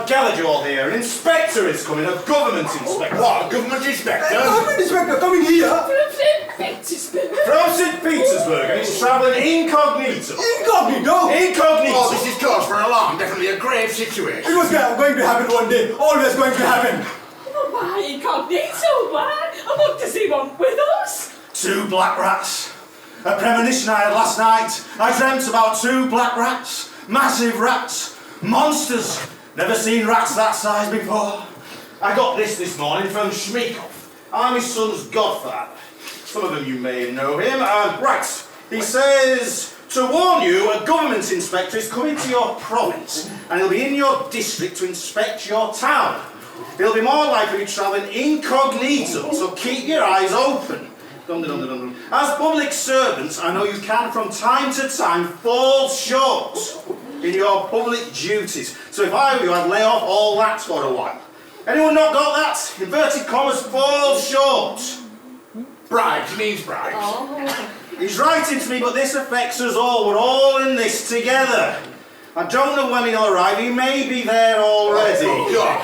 I've gathered you all here. An inspector is coming, a government inspector. What, a government inspector? Government inspector coming here. From St. Petersburg. From St. Petersburg, and he's travelling incognito. Incognito? Incognito! Oh, this is cause for alarm. Definitely a grave situation. It was going to happen one day. Always going to happen. Oh, why incognito? Why? And what does he want with us? 2 black rats. A premonition I had last night. I dreamt about 2 black rats. Massive rats. Monsters. Never seen rats that size before. I got this morning from Shmikov. I'm his son's godfather. Some of them you may know him. Right. He says to warn you, a government inspector is coming to your province and he'll be in your district to inspect your town. He'll be more likely to be travelling incognito, so keep your eyes open. As public servants, I know you can from time to time fall short in your public duties. So if I were you, I'd lay off all that for a while. Anyone not got that? Inverted commas, fall short. Bribes, he means bribes. Oh. He's writing to me, but this affects us all. We're all in this together. I don't know when he'll arrive. He may be there already. Oh, God.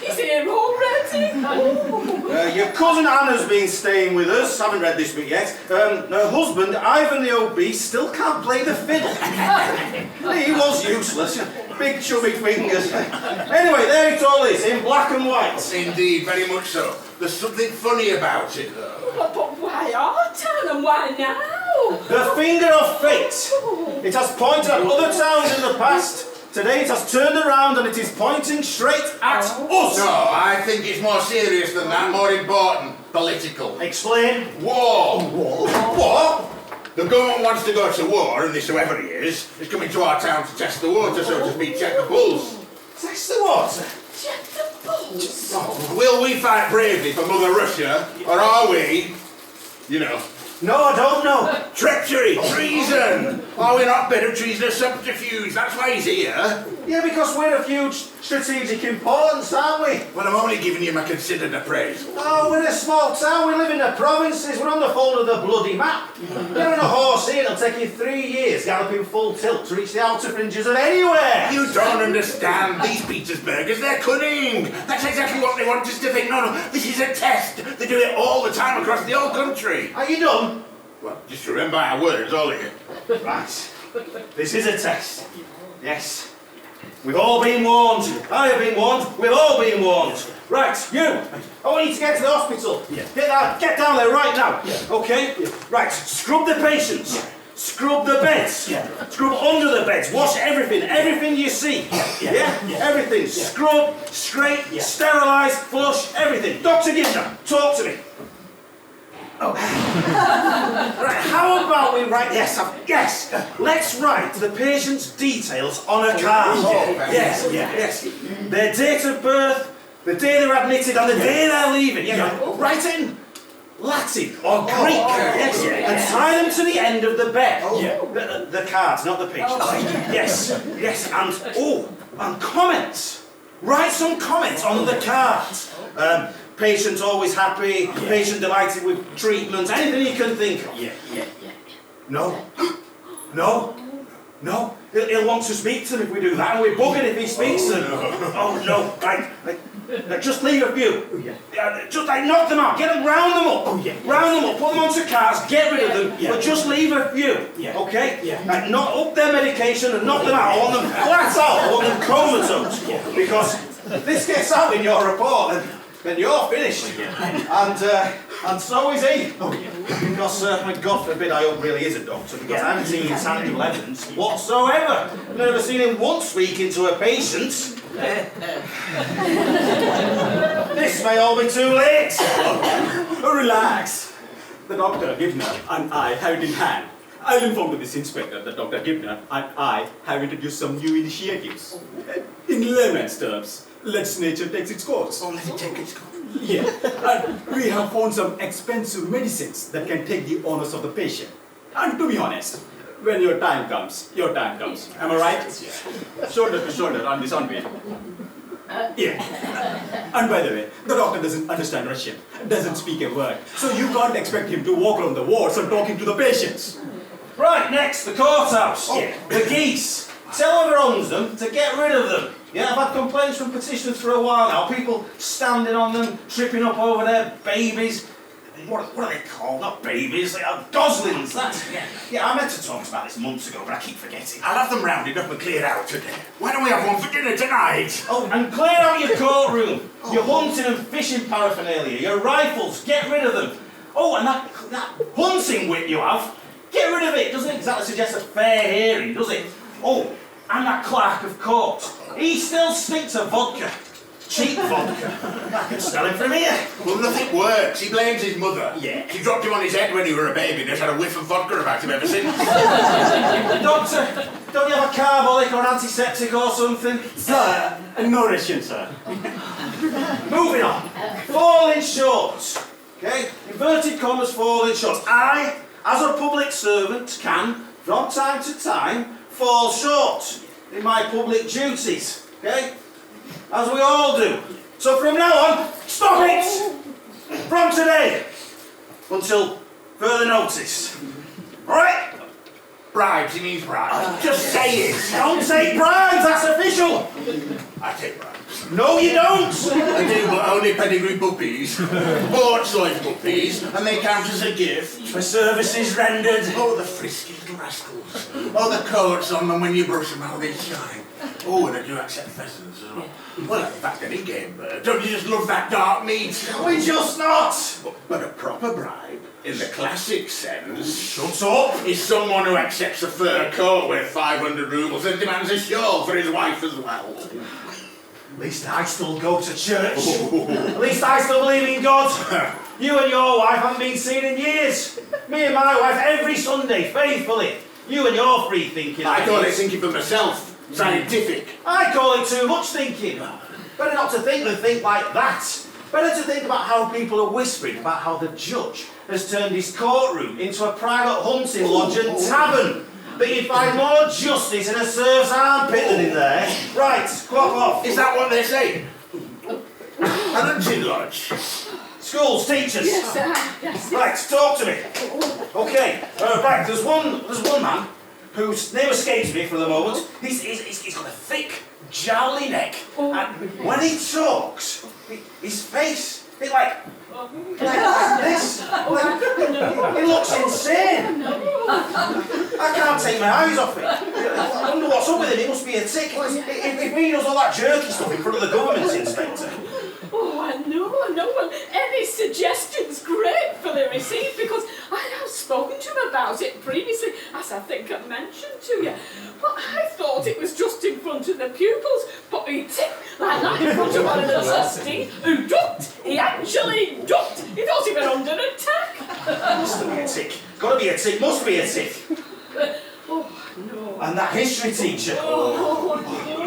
He's here already. Oh. Your cousin Anna's been staying with us. Haven't read this bit yet. Her husband, Ivan the Obese, still can't play the fiddle. He was useless. Big chubby fingers. Anyway, there it all is, in black and white. Indeed, very much so. There's something funny about it, though. But why our town and why now? The finger of fate. It has pointed at other towns in the past. Today it has turned around and it is pointing straight at us. No, I think it's more serious than that, more important. Political. Explain. War. War? What? The government wants to go to war, and this whoever he is coming to our town to test the water, so to speak, check the pulse. Test the water. Check the pulse. Will we fight bravely for Mother Russia, or are we, No, I don't know. treachery, treason? Are we not bit of treasonous subterfuge? That's why he's here. Yeah, because we're of huge strategic importance, aren't we? Well, I'm only giving you my considered appraisal. Oh, we're a small town, we live in the provinces, we're on the fold of the bloody map. You're on a horse here, it'll take you 3 years galloping full tilt to reach the outer fringes of anywhere. You don't understand. These Petersburgers, they're cunning. That's exactly what they want us to think. No, this is a test. They do it all the time across the whole country. Are you done? Well, just remember our words, all of you. Right. This is a test. Yes. We've all been warned. I have been warned. We've all been warned. Right, you. I want you to get to the hospital. Yeah. Get down there right now. Yeah. Okay? Yeah. Right, scrub the patients. Yeah. Scrub the beds. Yeah. Scrub under the beds. Wash everything. Everything you see. Yeah. Yeah. Everything. Yeah. Scrub, scrape, Yeah. sterilise, flush, everything. Dr. Gibner, talk to me. Oh. Right, how about we write... Yes. Let's write the patient's details on a card. Yes. Their date of birth, the day they're admitted, and the day they're leaving. Yeah. Write it in Latin or Greek. Yes. And tie them to the end of the bed. The cards, not the patients. Yes. And comments. Write some comments on the cards. Patient always happy, patient delighted with treatment, anything you can think of. No. He'll want to speak to them if we do that, and we're bugging if he speaks to them. Oh no, right. Just leave a few. Just knock them out, get them, round them up. Round them up, put them onto cars, get rid of them, but just leave a few. Okay? Not up their medication and knock them out. I want them flat out, I want them comatose. Because if this gets out in your report, then you're finished. And so is he. Because, God forbid, I hope really is a doctor, because I haven't seen tangible evidence whatsoever. I've never seen him once speaking to a patient. This may all be too late. Relax. The Dr. Gibner and I have it in hand. I'll inform this inspector that Dr. Gibner and I have introduced some new initiatives. In layman's terms, let's nature takes its course. Oh, let it take its course. Yeah, and we have found some expensive medicines that can take the onus of the patient. And to be honest, when your time comes. Am I right? Shoulder to shoulder on this unveil. Yeah. And by the way, the doctor doesn't understand Russian, doesn't speak a word, so you can't expect him to walk around the wards and talking to the patients. Right, next, the courthouse. The geese. Tell whoever owns them to get rid of them. Yeah, I've had complaints from petitioners for a while now. People standing on them, tripping up over their babies. What are they called? Not babies, they are goslings. Yeah, I meant to talk about this months ago, but I keep forgetting. I'll have them rounded up and cleared out today. Why don't we have one for dinner tonight? Oh, and clear out your courtroom. Your hunting and fishing paraphernalia, your rifles, get rid of them. Oh, and that hunting whip you have, get rid of it. Doesn't exactly suggest a fair hearing, does it? Oh, and that clerk of court. He still stinks of vodka. Cheap vodka. I can smell him from here. Well, nothing works. He blames his mother. Yeah. She dropped him on his head when he were a baby and has had a whiff of vodka about him ever since. Doctor, don't you have a carbolic or an antiseptic or something? Sir, no ration, sir. Moving on. Falling short. Okay? Inverted commas, falling short. I, as a public servant, can, from time to time, fall short in my public duties. Okay? As we all do. So from now on, stop it! From today, until further notice. Alright? Bribes, he means bribes. Just say it. Don't take bribes, that's official! I take bribes. No, you don't! I do, but only pedigree puppies. Bought soy puppies, and they count as a gift. For services rendered. Oh, the frisky little rascals. Oh, the coats on them when you brush them, how they shine. Oh, and I do accept pheasants as well. Well, in fact, any game bird. Don't you just love that dark meat? We just not! But a proper bribe, in the classic sense, Shut up! is someone who accepts a fur coat worth 500 rubles and demands a shawl for his wife as well. At least I still go to church. At least I still believe in God. You and your wife haven't been seen in years. Me and my wife every Sunday, faithfully. You and your free thinking. I call it thinking for myself. Scientific. I call it too much thinking. Better not to think than think like that. Better to think about how people are whispering about how the judge has turned his courtroom into a private hunting lodge and tavern. That you find more justice in a serf's armpit than in there. Right, clock off. Is that what they say? A hunting lodge. Schools, teachers. Yes, sir. Yes. Right, talk to me. Okay, right, there's one man whose name escapes me for the moment. He's got a thick, jowly neck, and when he talks, his face, it's like this. He looks insane. I can't take my eyes off it. I wonder what's up with him. It must be a tick. If he does all that jerky stuff in front of the government inspector. Oh, I know. Well, any suggestions gratefully received because I have spoken to him about it previously, as I think I mentioned to you. But I thought it was just in front of the pupils, but he tipped like that in front of one of the trustees who ducked. He actually ducked. He thought he was under attack. Must be a tick. Gotta be a tick. Must be a tick. Oh, no. And that history teacher. Oh, no.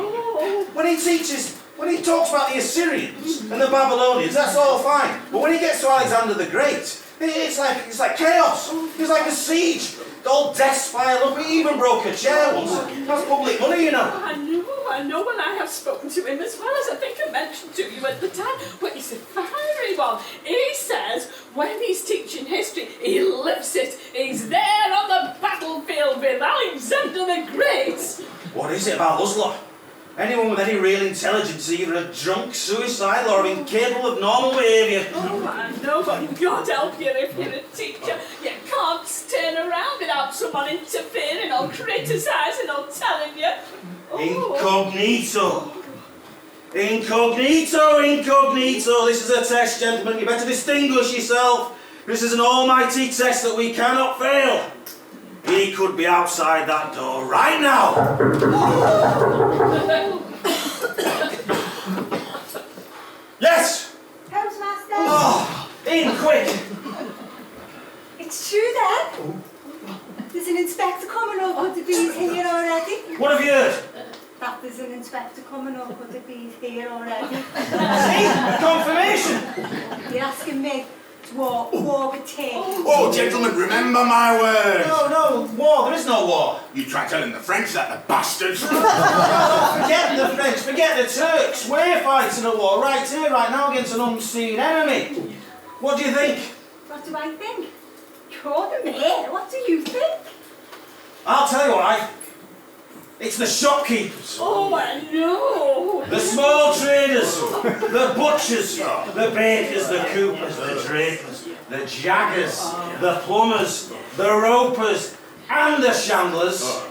When he talks about the Assyrians and the Babylonians, that's all fine. But when he gets to Alexander the Great, it's like chaos. It's like a siege. All desks pile up. He even broke a chair once. That's public money, you know. I know, and I have spoken to him as well, as I think I mentioned to you at the time. But he's a fiery one. He says when he's teaching history, he lives it. He's there on the battlefield with Alexander the Great. What is it about us lot? Anyone with any real intelligence is either a drunk, suicidal, or incapable of normal behaviour. Oh, I know, but God help you if you're a teacher. You can't turn around without someone interfering or criticising or telling you. Oh. Incognito. This is a test, gentlemen. You better distinguish yourself. This is an almighty test that we cannot fail. He could be outside that door right now. Yes? Postmaster? Oh, in quick. It's true then? There's an inspector coming over to be here already. What have you heard? That there's an inspector coming over to be here already. See? Confirmation. You're asking me to war with Tim. Oh, gentlemen, remember my words. No, war. There is no war. You try telling the French that, the bastards. Forget the French, forget the Turks. We're fighting a war right here, right now, against an unseen enemy. What do you think? What do I think? You're the mayor. What do you think? I'll tell you what I think. It's the shopkeepers. Oh, I know. The small traders, the butchers, the bakers, the coopers, the drapers, the jaggers, the plumbers, the ropers, and the chandlers.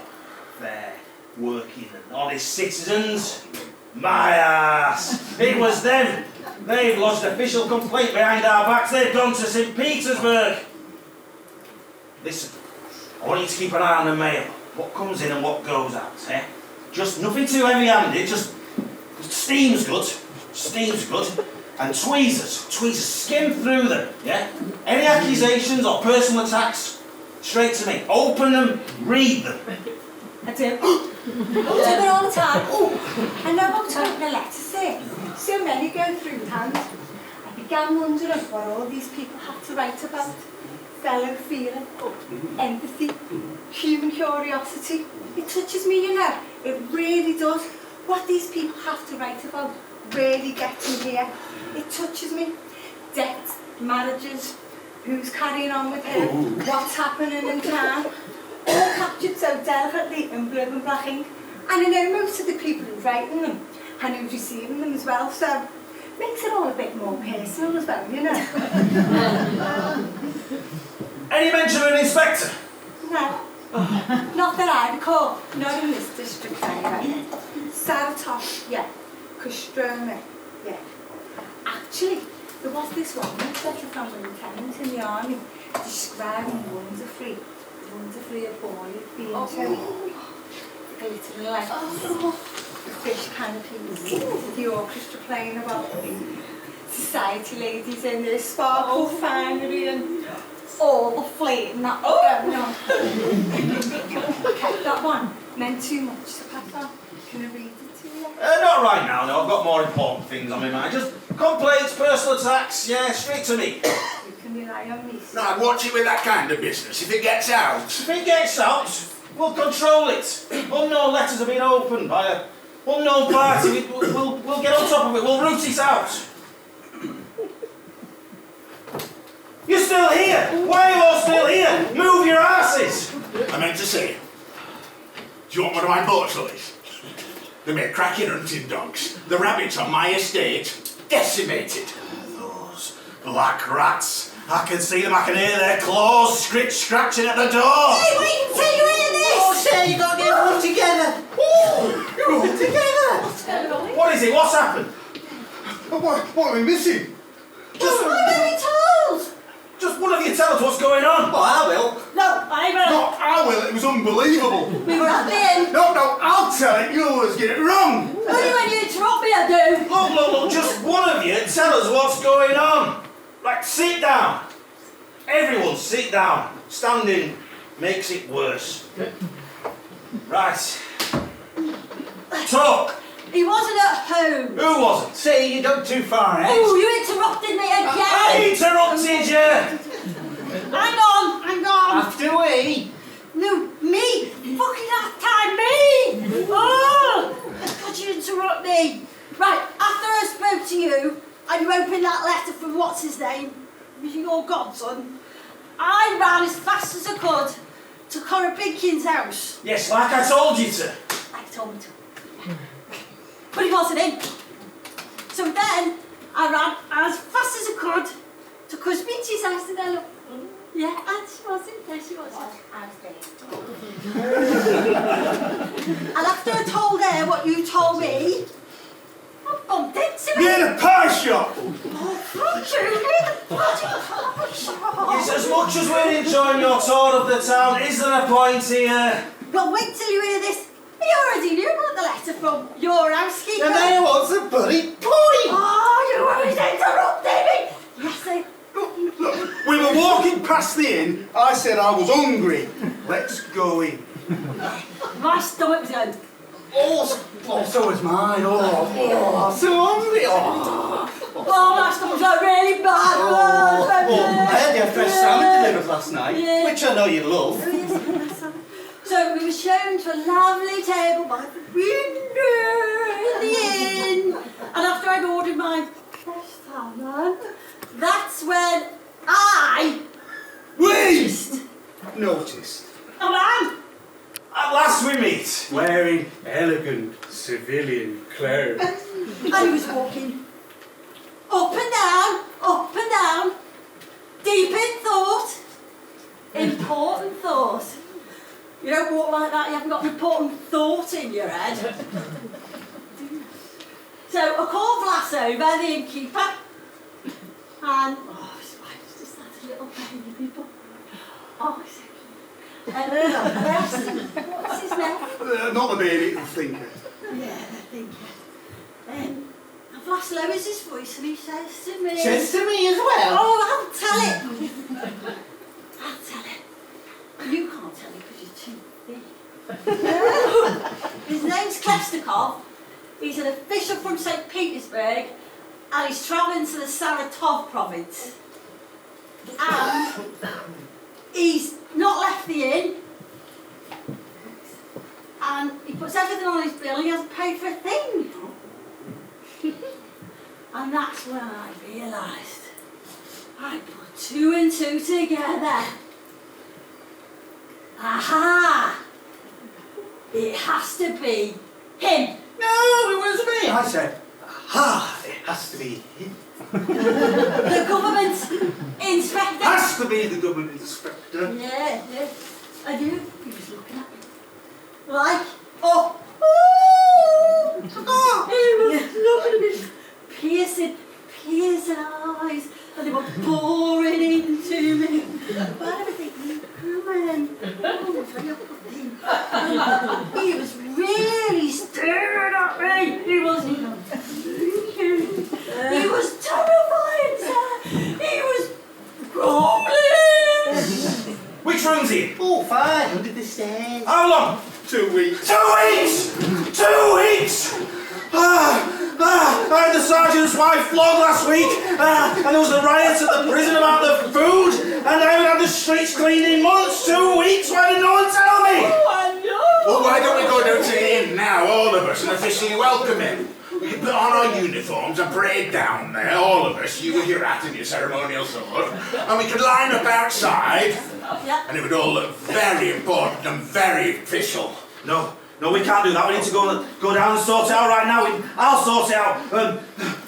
They're working and honest citizens. My ass! It was them. They've lodged official complaint behind our backs. They've gone to St. Petersburg. Listen, I want you to keep an eye on the mail. What comes in and what goes out, eh? Just nothing too heavy-handed, just steam's good, and tweezers skim through them, yeah? Any accusations or personal attacks, straight to me. Open them, read them. I do. I do it all the time. I know about opening a letter, say. So many go through the hands. I began wondering what all these people have to write about. Fellow feeling, empathy, human curiosity. It touches me, you know. It really does. What these people have to write about really gets me here. It touches me. Deaths, marriages, who's carrying on with who, what's happening in town. All captured so delicately in blue and black ink. And I know most of the people who's writing them and who's receiving them as well, so makes it all a bit more personal as well, you know. Any mention of an inspector? No. Not that I recall. Not in this district anyway. Saratov, yeah. Kostroma, yeah. Actually, there was this one letter from a lieutenant in the army describing wonderfully a boy being so glittering like the fish canopies, the orchestra playing about society ladies in their sparkle finery and all the flame that was going on. Okay, that one meant too much to pass on. Can I read it to you? Not right now, no. I've got more important things on my mind. Just complaints, personal attacks, yeah, straight to me. You can rely on me. No, I'd watch it with that kind of business. If it gets out. If it gets out, we'll control it. Unknown letters have been opened by an unknown party. We'll get on top of it. We'll root it out. You're still here! Why are you all still here? Move your asses! I meant to say, do you want one of my boat lilies? They make cracking hunting dogs. The rabbits on my estate decimated. Those black rats. I can see them, I can hear their claws scratching at the door. Hey, wait until you hear this! Oh, say, you got to get them all together. You're all together. What's going on? What is it? What's happened? What are we missing? Just what are we told? Just one of you tell us what's going on. Oh, I will. No, I will. No, I will. It was unbelievable. We were at the inn. No, I'll tell it. You always get it wrong. Only when you interrupt me, I do. Look, just one of you tell us what's going on. Right, sit down. Everyone sit down. Standing makes it worse. Right. Talk. He wasn't at home. Who wasn't? Say, you dug too far, eh? Oh, you interrupted me again. I interrupted you. Hang on. After we. No, me. Fucking that time, me. Oh, why'd you interrupt me? Right, after I spoke to you, and you opened that letter from what's his name, your godson, I ran as fast as I could to Korobinkin's house. Yes, like I told you to. I told him to. But he wasn't in. So then I ran as fast as I could to Kuzmichi's house and I looked. Yeah, and she wasn't. There she was. I was there. And after I told her what you told me, I bumped into her. Near the pie shop. Oh, fuck you, near the bloody pie shop. Yes, as much as we're enjoying your tour of the town, is there a point here? Well, wait till you hear this. You already knew about the letter from your housekeeper. And there was the bloody point. Oh, you always interrupted me. Yes, I... Look, we were walking past the inn. I said I was hungry. Let's go in. My stomach's in. Oh, so was mine. Oh, so hungry. Oh, my stomach's got really bad. I had your fresh salmon delivered last night, Yeah. which I know you love. So we were shown to a lovely table by the window in the inn. And after I'd ordered my fresh salmon, that's when I We noticed. a man. At last we we meet, wearing elegant civilian clothes. And he was walking up and down, deep in thought, important thought. You don't walk like that, you haven't got an important thought in your head. So I called Vlassover, the innkeeper, and it's just that little baby boy. Oh, it's so cute. I asked him, what's his name? Not the baby, the thinker. Yeah, the thinker. And Vlas lowers his voice and he says to me... Says to me as well. Oh, I'll tell it. I'll tell it. You can't tell it because you're too big. His name's Klesnikov. He's an official from St. Petersburg and he's travelling to the Saratov province. And he's not left the inn. And he puts everything on his bill and he hasn't paid for a thing. And that's when I realised I put 2 and 2 together. Aha! It has to be him. No, it was me. I said, it has to be him. The government inspector. Has to be the government inspector. Yeah. I knew he was looking at me. Like, he was looking at me. Piercing eyes, and they were boring into me. But I was thinking, he was really staring at me. He wasn't even blinking. He was terrifying, sir. He was grumbling. Which room's he? Oh, fine, under the stairs. How long? 2 weeks. 2 weeks! 2 weeks! I had the sergeant's wife flogged last week, and there was a riot at the prison about the food, and I haven't had the streets cleaned in months. 2 weeks? Why did no one tell me? Oh, I know. Well, why don't we go down to the inn now, all of us, and officially welcome him? We can put on our uniforms and parade down there, all of us, you with your hat and your ceremonial sword, and we could line up outside, and it would all look very important and very official. No, we can't do that. We need to go down and sort it out right now. I'll sort it out.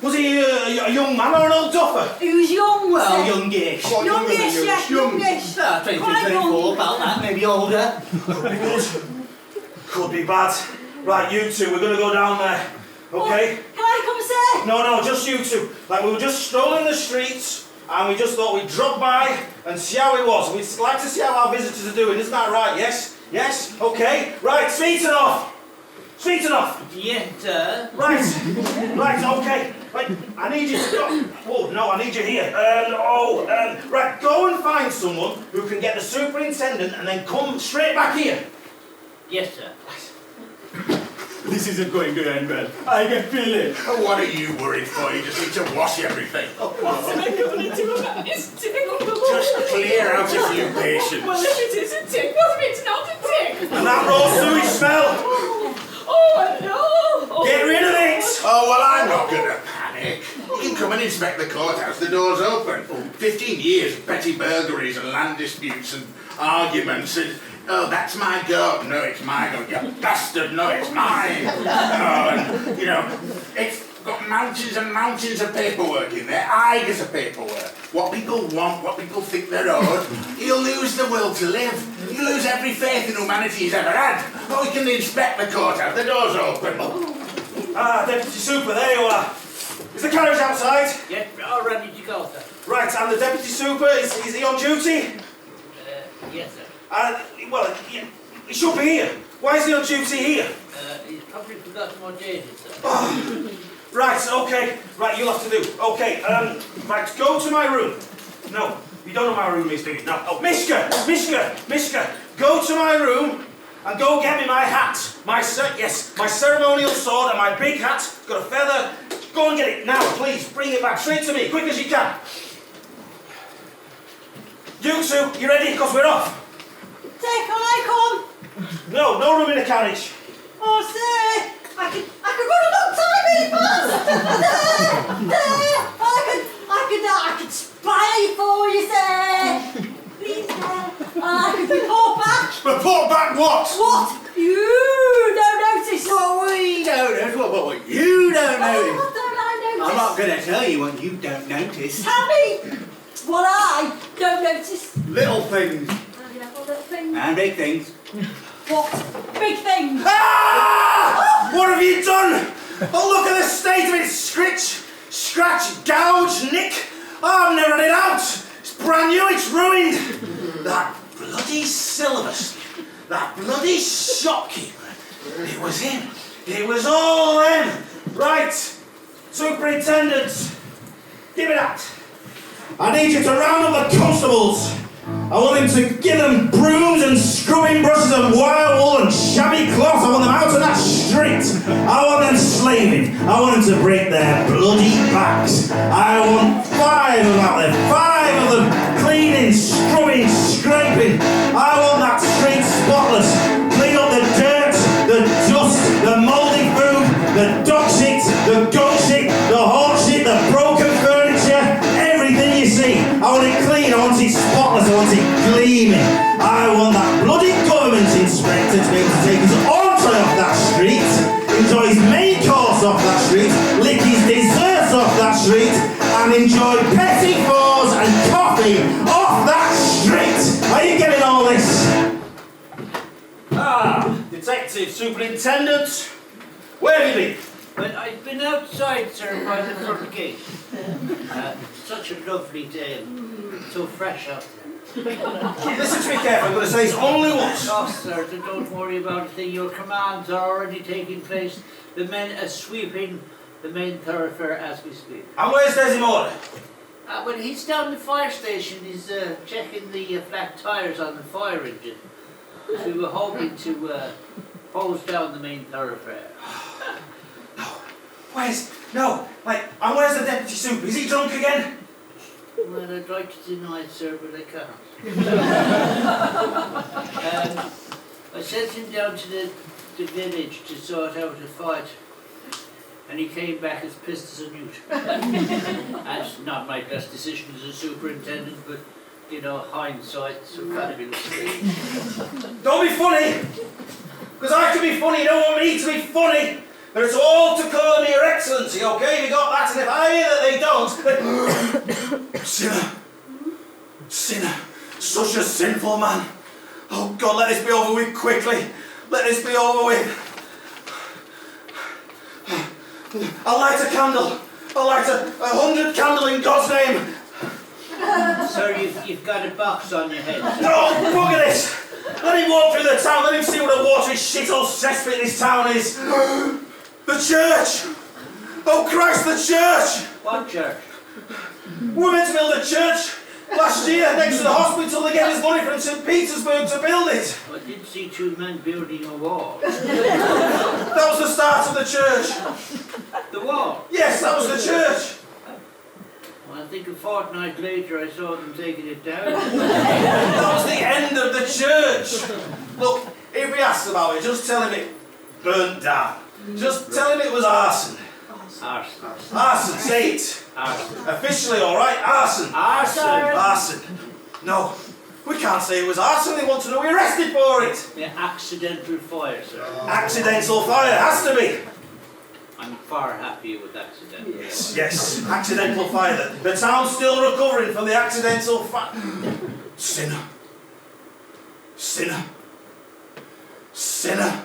Was he a young man or an old duffer? He was young, Well, youngish. Youngish, yeah, youngish. 23, 24, about that, maybe older. Could be good. Could be bad. Right, you two, we're going to go down there. Okay? Can I come and say? No, just you two. Like, we were just strolling the streets, and we just thought we'd drop by and see how it was. We'd like to see how our visitors are doing. Isn't that right? Yes? Yes? Okay. Right, sweet enough. Yes, sir. Right, okay. Right, I need you to go. Oh, no, I need you here. Right, go and find someone who can get the superintendent and then come straight back here. Yes, sir. This isn't going to end well. I can feel it. Oh, what are you worried for? You just need to wash everything. What's it going to do about this tick? Just clear out a few patients. Well, if it is a tick, what if it's not a tick? And that raw sewage smell. Oh, no. Get rid of it. Oh, well, I'm not going to panic. You can come and inspect the courthouse. The door's open. 15 years of petty burglaries and land disputes and arguments and... Oh, that's my goat. No, it's my goat. You bastard. No, it's mine. Oh, and, it's got mountains and mountains of paperwork in there. Aigers of paperwork. What people want, what people think they're owed. You'll lose the will to live. You lose every faith in humanity he's ever had. Oh, we can inspect the courthouse. The door's open. Deputy Super, there you are. Is the carriage outside? Yes, all ready to go, sir. Right, and the Deputy Super, is he on duty? Yes, sir. He should be here. Why is he on duty here? He's probably forgot some more days, sir. Oh, right, okay. Right, you'll have to do. Okay, right, go to my room. No, you don't know my room is, do you? No. Oh, Mishka, go to my room and go get me my hat. My ceremonial sword and my big hat. It's got a feather. Go and get it now, please. Bring it back straight to me, quick as you can. You two, you ready? Because we're off. Say, can I come? No room in the carriage. Oh, say, I could run a long time really fast. I could spy for you, say. Please, and I could report back. Report back what? What you not going to tell you what you don't notice. Tell me what I don't notice. Little things Oh, you know, all little things. and big things. What? Big things. Ah! What have you done? Oh, look at the state of it. Scratch, gouge, nick. Oh, I've never had it out. It's brand new, it's ruined. That bloody syllabus. That bloody shopkeeper. It was him. It was all them. Right. Superintendent. Give me that. I need you to round up the constables. I want him to give them brooms and scrubbing brushes and wire wool and shabby cloth. I want them out of that street. I want them slaving. I want them to break their bloody backs. I want 5 of them out there. 5 of them cleaning, scrubbing, scraping. I want that street spotless. Clean up the dirt, the dust, the mouldy food, the dog shit, the goat shit, the horse shit, the broken furniture, everything you see. I want it clean, I want it spotless, I want it gleaming. I want that bloody government inspector to be able to take his entree off that street, enjoy his main course off that street, lick his desserts off that street, and enjoy petit fours and coffee off that street. Are you getting all this? Ah, Detective Superintendent, where have you been? Well, I've been outside, sir, by the front gate. Such a lovely day, so fresh out there. Listen to me carefully, I'm going to say this only once. Oh, sir, don't worry about a thing. Your commands are already taking place. The men are sweeping the main thoroughfare as we speak. And where's Desimoda? Well, he's down the fire station. He's checking the flat tyres on the fire engine. We were hoping to hose down the main thoroughfare. And where's the deputy super? Is he drunk again? Well, I'd like to deny it, sir, but I can't. I sent him down to the village to sort out a fight, and he came back as pissed as a newt. That's not my best decision as a superintendent, but, you know, hindsight's a fabulous thing. Don't be funny! Because I can be funny, you don't want me to be funny! But it's all to call me your excellency, okay? You got that, and if I hear that they don't, Sinner! Sinner! Such a sinful man! Oh God, let this be over with quickly! Let this be over with! I'll light a candle! I'll light 100 candles in God's name! Sir, you've got a box on your head. No, bugger this! Let him walk through the town, let him see what a watery shithole cesspit this town is! The church! Oh Christ, the church! What church? We were meant to build a church last year next to the hospital. They gave us money from St. Petersburg to build it. I did see 2 men building a wall. That was the start of the church. The wall? Yes, that was the church. Well, I think a fortnight later I saw them taking it down. That was the end of the church. Look, if he asks about it, just tell him it burnt down. Just tell him it was arson. Arson. Arson, say it. Arson. Officially, all right, arson. Arson. Arson. No, we can't say it was arson. They want to know we arrested for it. Yeah, accidental fire, sir. Accidental fire, has to be. I'm far happier with accidental. Yes, accidental fire. The town's still recovering from the accidental fire. Sinner. Sinner. Sinner.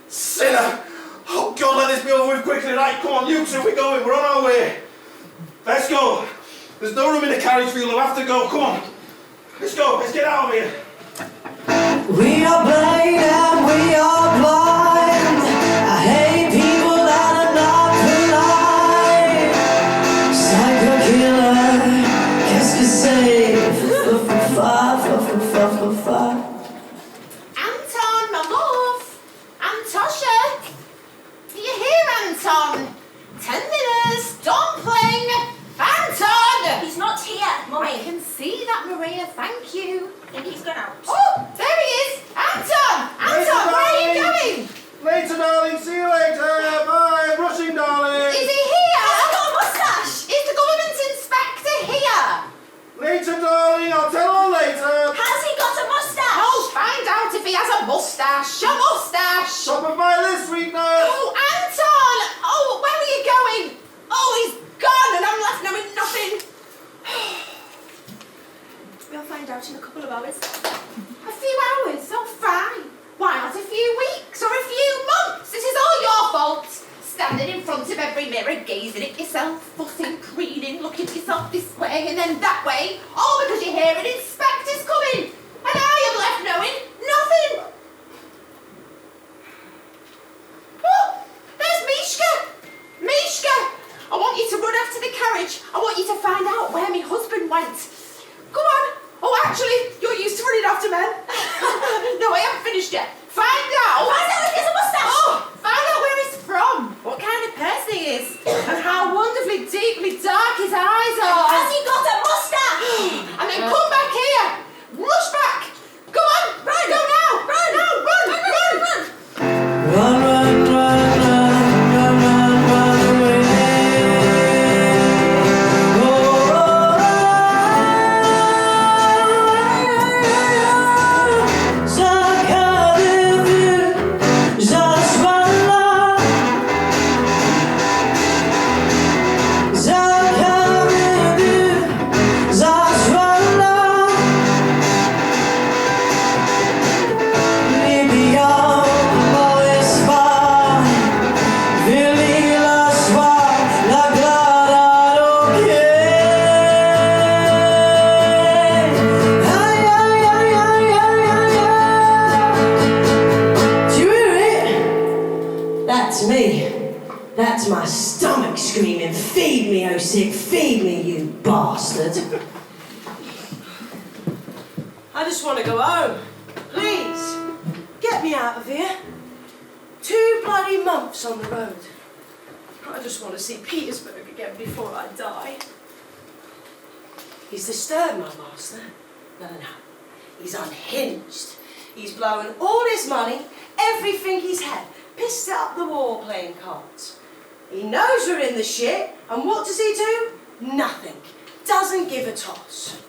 Sinner. Oh God, let this be over with quickly. Right, come on, you two, we're going. We're on our way. Let's go. There's no room in the carriage for you. We'll have to go. Come on. Let's go. Let's get out of here. We are blind and we are blind. I hate people that are not polite. Psycho killer, qu'est-ce que c'est? Anton, my love. Antosha. Do you hear, Anton? 10 minutes. Dumpling. Anton! He's not here, I Mummy. can see that, Maria. Thank you. I think he's gone out. Oh, there he is. Anton! Anton, where are you going? Later, darling. See you later. Bye. Rushing, darling. Is he here? Has he got a moustache? Is the government inspector here? Later, darling. I'll tell her later. Has he got a moustache? Oh, find out if he has a moustache. A moustache. Top of my list, sweetheart. Oh, Anton! Oh, where are you going? Oh, yourself, fussing, preening, looking at yourself this way and then that way, all because you hear an inspector's coming. And I am left knowing nothing. Oh, there's Mishka. Mishka, I want you to run after the carriage. I want you to find out where my husband went. Come on. Oh, actually, you're used to running after men. No, I haven't finished yet. Find out if he has a moustache. Oh, find out where he's from, what kind of person he is, and how wonderfully deeply dark his eyes are. Has he got a moustache? And then come back here. Rush back. Go on, run. Go now. Run. No, run. Run, run, run, run, run, run, run away. That's my stomach screaming, feed me, oh sick, feed me, you bastard. I just want to go home. Please, get me out of here. 2 bloody months on the road. I just want to see Petersburg again before I die. He's disturbed, my master. No. He's unhinged. He's blown all his money, everything he's had, pissed it up the wall playing cards. He knows we're in the shit, and what does he do? Nothing. Doesn't give a toss.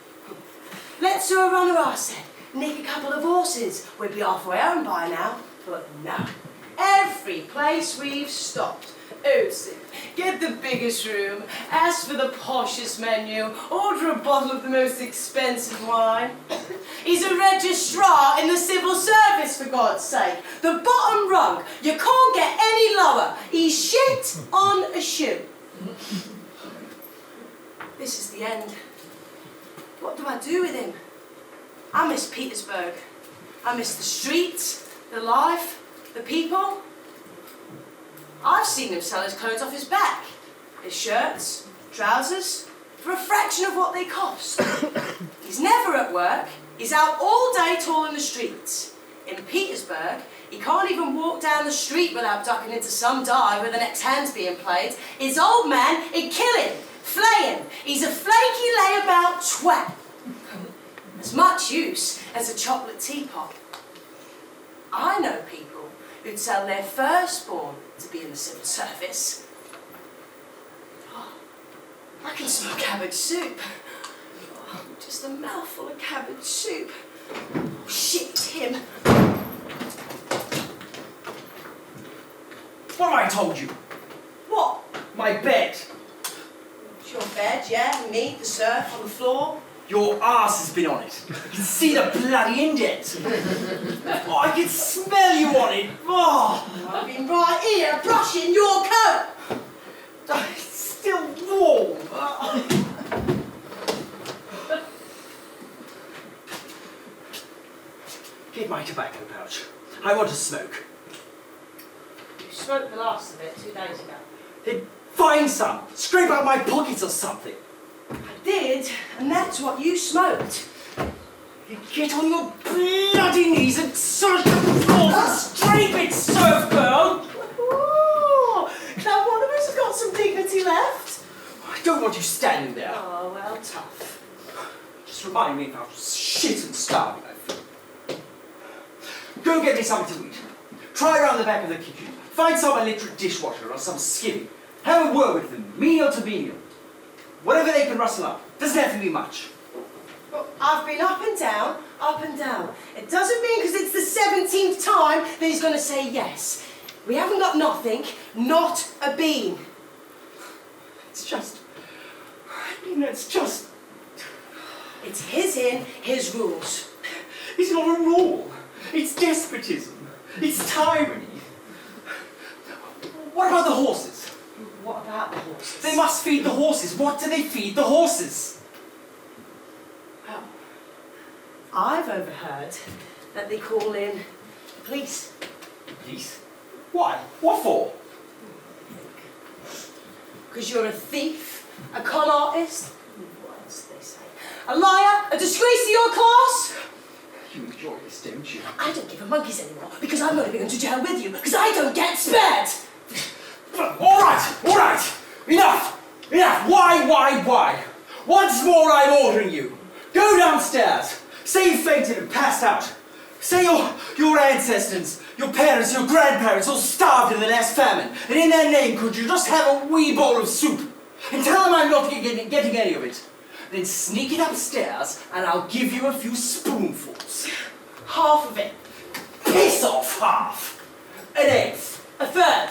Let's do a run of our set, nick a couple of horses. We'd be halfway home by now, but no. Every place we've stopped. Oopsie, get the biggest room, ask for the poshest menu, order a bottle of the most expensive wine. He's a registrar in the civil service, for God's sake. The bottom rung. You can't get any lower. He's shit on a shoe. This is the end. What do I do with him? I miss Petersburg. I miss the streets, the life, the people. I've seen him sell his clothes off his back. His shirts, trousers, for a fraction of what they cost. He's never at work. He's out all day trawling the streets. In Petersburg, he can't even walk down the street without ducking into some dive where the next hand's being played. His old man, he'd kill him, flay him. He's a flaky layabout twat. As much use as a chocolate teapot. I know people who'd sell their firstborn to be in the civil service. Oh, I can smell cabbage soup. Oh, just a mouthful of cabbage soup. Oh, shit, it's him. What have I told you? What? My bed. It's your bed, yeah? Me, the surf on the floor. Your ass has been on it. You can see the bloody indent. Oh, I can smell you on it. Oh. I've been right here brushing your coat. It's still warm. Give my tobacco pouch. I want to smoke. You smoked the last of it 2 days ago. Then find some. Scrape out my pockets or something. I did, and that's what you smoked. You get on your bloody knees and search the floor and scrape it, surf girl! Ooh, now one of us has got some dignity left. I don't want you standing there. Oh, well, tough. Just remind me of how shit and starving I feel. Go get me something to eat. Try around the back of the kitchen. Find some electric dishwasher or some skivvy. Have a word with them, menial to menial. Whatever they can rustle up. Doesn't have to be much. Well, I've been up and down, up and down. It doesn't mean because it's the 17th time that he's going to say yes. We haven't got nothing, not a bean. It's just... it's just... It's his in, his rules. It's not a rule. It's despotism. It's tyranny. What about the horses? What about about the horses? They must feed the horses. What do they feed the horses? Well, I've overheard that they call in the police. Police? Why? What for? Because you're a thief, a con artist, what else do they say? A liar, a disgrace to your class. You enjoy this, don't you? I don't give a monkey's anymore because I'm not going to jail with you because I don't get spared. All right. Enough. Why? Once more I'm ordering you. Go downstairs. Say you fainted and passed out. Say your ancestors, your parents, your grandparents all starved in the last famine. And in their name, could you just have a wee bowl of soup? And tell them I'm not getting any of it. Then sneak it upstairs and I'll give you a few spoonfuls. Half of it. Piss off half. An eighth. A third.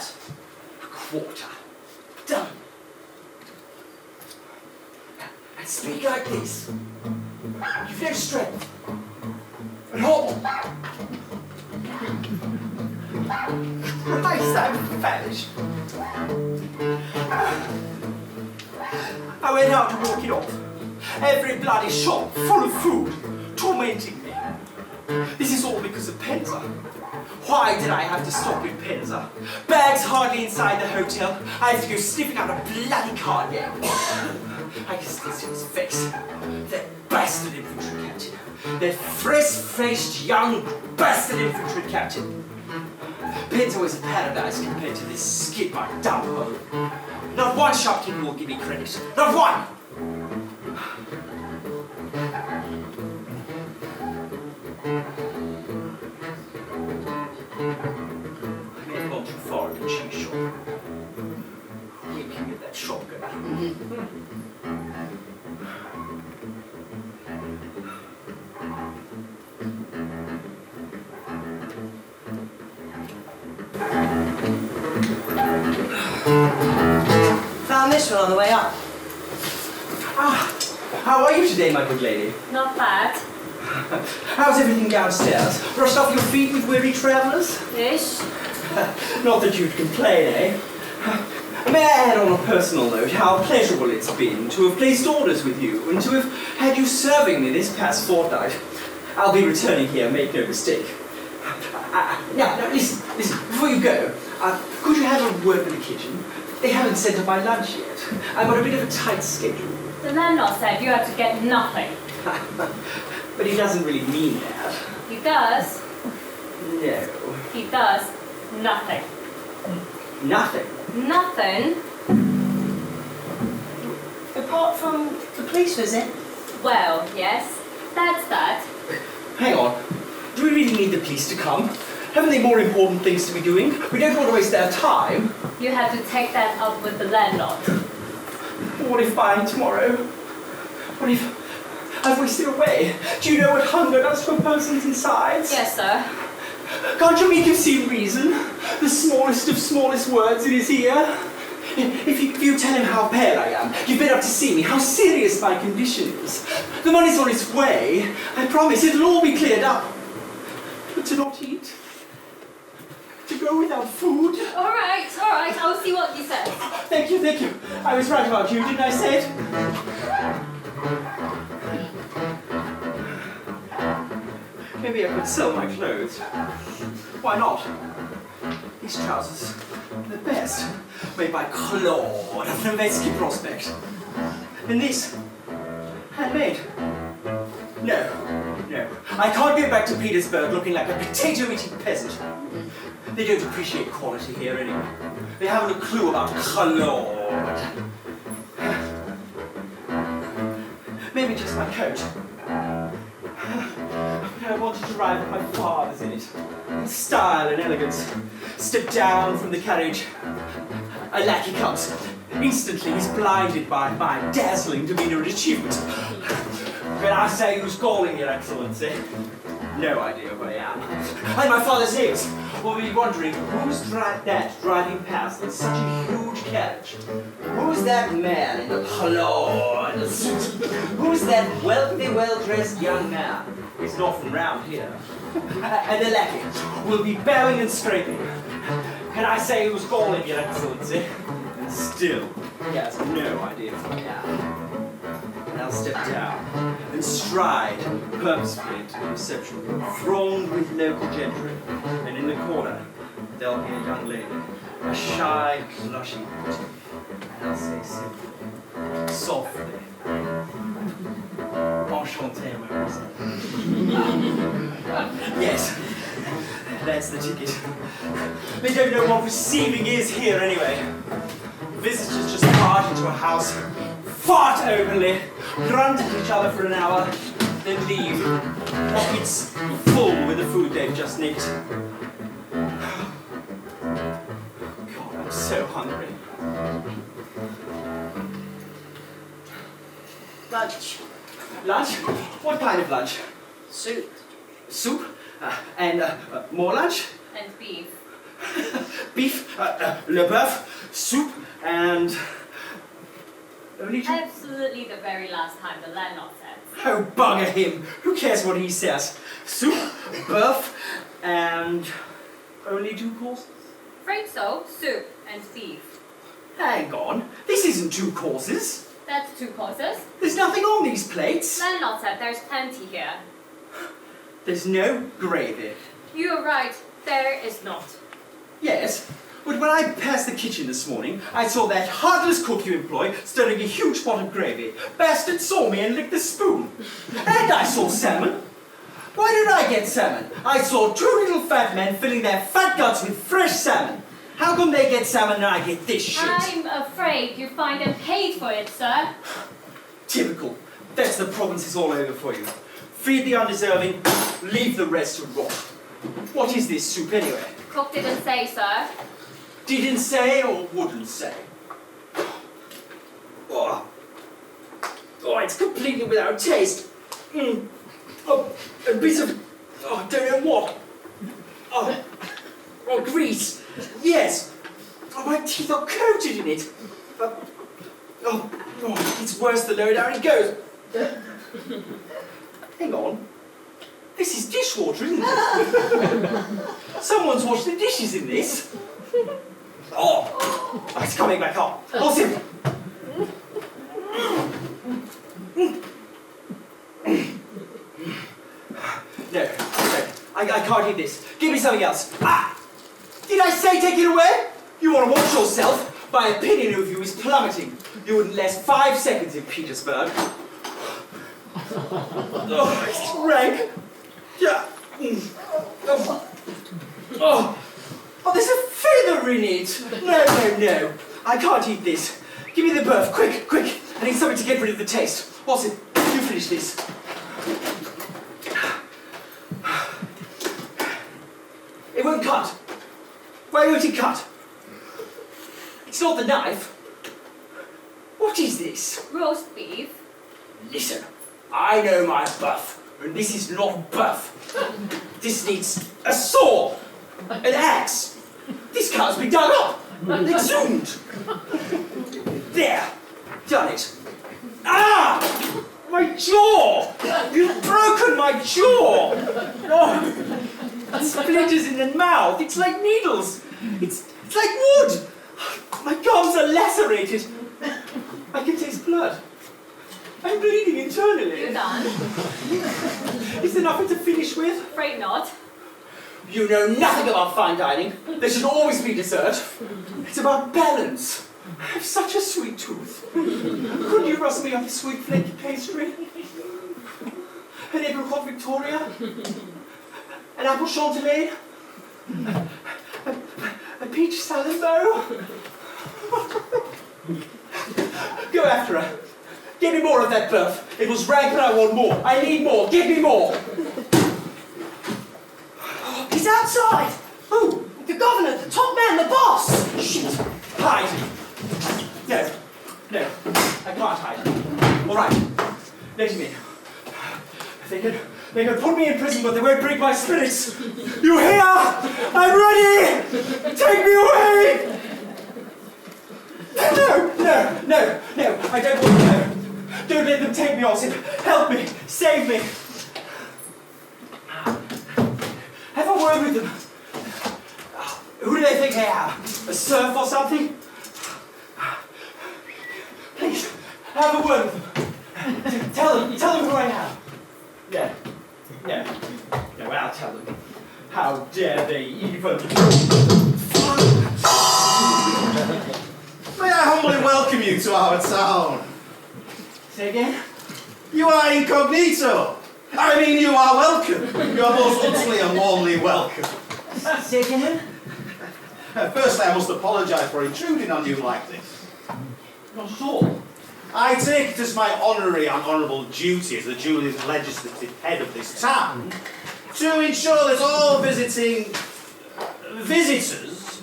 A quarter. Done. And speak like this. You've no strength. At all. Christ, I'm famished. I went out to walk it off. Every bloody shop full of food, tormenting me. This is all because of Penza. Why did I have to stop in Penza? Bags hardly inside the hotel. I have to go sniffing out a bloody card game. I can still see his face. That bastard infantry captain. That fresh-faced young bastard infantry captain. Penza was a paradise compared to this skid-mark dump hole. Not one shopkeeper will give me credit. Not one! I may have gone too far in the cheese shop. Wait till you get that shotgun. Found this one on the way up. How are you today, my good lady? Not bad. How's everything downstairs? Brushed off your feet with weary travellers? Yes. Not that you'd complain, eh? May I add on a personal note how pleasurable it's been to have placed orders with you and to have had you serving me this past fortnight. I'll be returning here, make no mistake. Now, listen, before you go, could you have a word with the kitchen? They haven't sent up my lunch yet. I'm on a bit of a tight schedule. The landlord said you have to get nothing. But he doesn't really mean that. He does. No. He does nothing. Nothing. Nothing? Apart from the police visit. Well, yes. That's that. Hang on. Do we really need the police to come? Haven't they more important things to be doing? We don't want to waste their time. You have to take that up with the landlord. What if by tomorrow? What if I've wasted away? Do you know what hunger does to a person's insides? Yes, sir. Can't you make him see reason? The smallest of smallest words in his ear? If you tell him how pale I am, you've been up to see me, how serious my condition is. The money's on its way. I promise it'll all be cleared up. But to not eat? To go without food? All right. I'll see what he says. Thank you. I was right about you, didn't I say it? Maybe I could sell my clothes. Why not? These trousers, the best, made by Claude of Nevsky Prospect. And this, handmade. No. I can't go back to Petersburg looking like a potato-eating peasant. They don't appreciate quality here anyway. They haven't a clue about Claude. Maybe just my coat. I wanted to ride with my father's in it. In style and elegance. Step down from the carriage. A lackey comes. Instantly he's blinded by my dazzling demeanor and achievement. When I say who's calling, Your Excellency, no idea who I am. And my father's ears will be wondering who's that driving past in such a huge carriage. Who's that man in the Claude suit? Who's that wealthy, well-dressed young man? He's not from round here. And the lackey will be bowing and scraping. Can I say who's calling, Your Excellency? And Still, he has no idea of what I am. And I'll step down and stride purposefully into the reception room, thronged with local gentry. And in the corner, there'll be a young lady, a shy, blushing beauty. And I'll say simply, softly, Enchanté, mademoiselle. Yes, that's the ticket. They don't know what receiving is here anyway. Visitors just barge into a house, fart openly, grunt at each other for an hour, then leave, pockets full with the food they've just nicked. God, I'm so hungry. Lunch. Lunch? What kind of lunch? Soup. Soup? And more lunch? And beef. Beef, le boeuf, soup, and only two. Absolutely the very last time the landlord said. Oh, bugger him! Who cares what he says? Soup, boeuf, and only 2 courses? Afraid so, soup and beef. Hang on, this isn't 2 courses. That's 2 courses. There's nothing on these plates. Landlord said there's plenty here. There's no gravy. You're right, there is not. Yes, but when I passed the kitchen this morning, I saw that heartless cook you employ stirring a huge pot of gravy. Bastard saw me and licked the spoon. And I saw salmon. Why did I get salmon? I saw 2 little fat men filling their fat guts with fresh salmon. How come they get salmon and I get this shit? I'm afraid you find them paid for it, sir. Typical. That's the provinces all over for you. Feed the undeserving, leave the rest to rot. What is this soup anyway? Cook didn't say, sir. Didn't say or wouldn't say? Oh, it's completely without taste. Oh, a bit of, don't know what. Oh, grease. Yes. Oh, my teeth are coated in it. It's worse the lower down it goes. Hang on. This is dishwater, isn't it? Someone's washed the dishes in this. Oh, it's coming back up. I'll see. No, I can't eat this. Give me something else. Did I say take it away? You want to watch yourself? My opinion of you is plummeting. You wouldn't last 5 seconds in Petersburg. It's rank. Yeah. There's a feather in it. No. I can't eat this. Give me the boeuf, quick. I need something to get rid of the taste. Watson, you finish this. It won't cut. Why won't it cut? It's not the knife. What is this? Roast beef. Listen, I know my boeuf, and this is not boeuf. This needs a saw, an axe. This can't be dug up, exhumed. There, done it. My jaw! You've broken my jaw! Splinters in the mouth. It's like needles. It's like wood. My gums are lacerated. I can taste blood. I'm bleeding internally. You done? Is there nothing to finish with? Afraid not. You know nothing about fine dining. There should always be dessert. It's about balance. I have such a sweet tooth. Couldn't you rust me up a sweet flaky pastry? An apricot Victoria? An apple chantilly? A peach salad bow? Go after her. Give me more of that boeuf. It was rank and I want more. I need more. Give me more. He's outside! Who? The governor, the top man, the boss! Shit. Hide. No. I can't hide. All right. Let him in. They can put me in prison, but they won't break my spirits. You hear? I'm ready! Take me away! No. I don't want to go. Don't let them take me, Austin. Help me. Save me. Have a word with them. Who do they think they are? A serf or something? have a word with them. Tell them who I am. Yeah. Well, I'll tell them. How dare they even... May I humbly welcome you to our town? Say again? You are incognito. I mean, you are welcome. You are most utterly and warmly welcome. Say again? Firstly, I must apologise for intruding on you like this. Not at all. I take it as my honorary and honourable duty as the duly legislative head of this town to ensure that all visiting visitors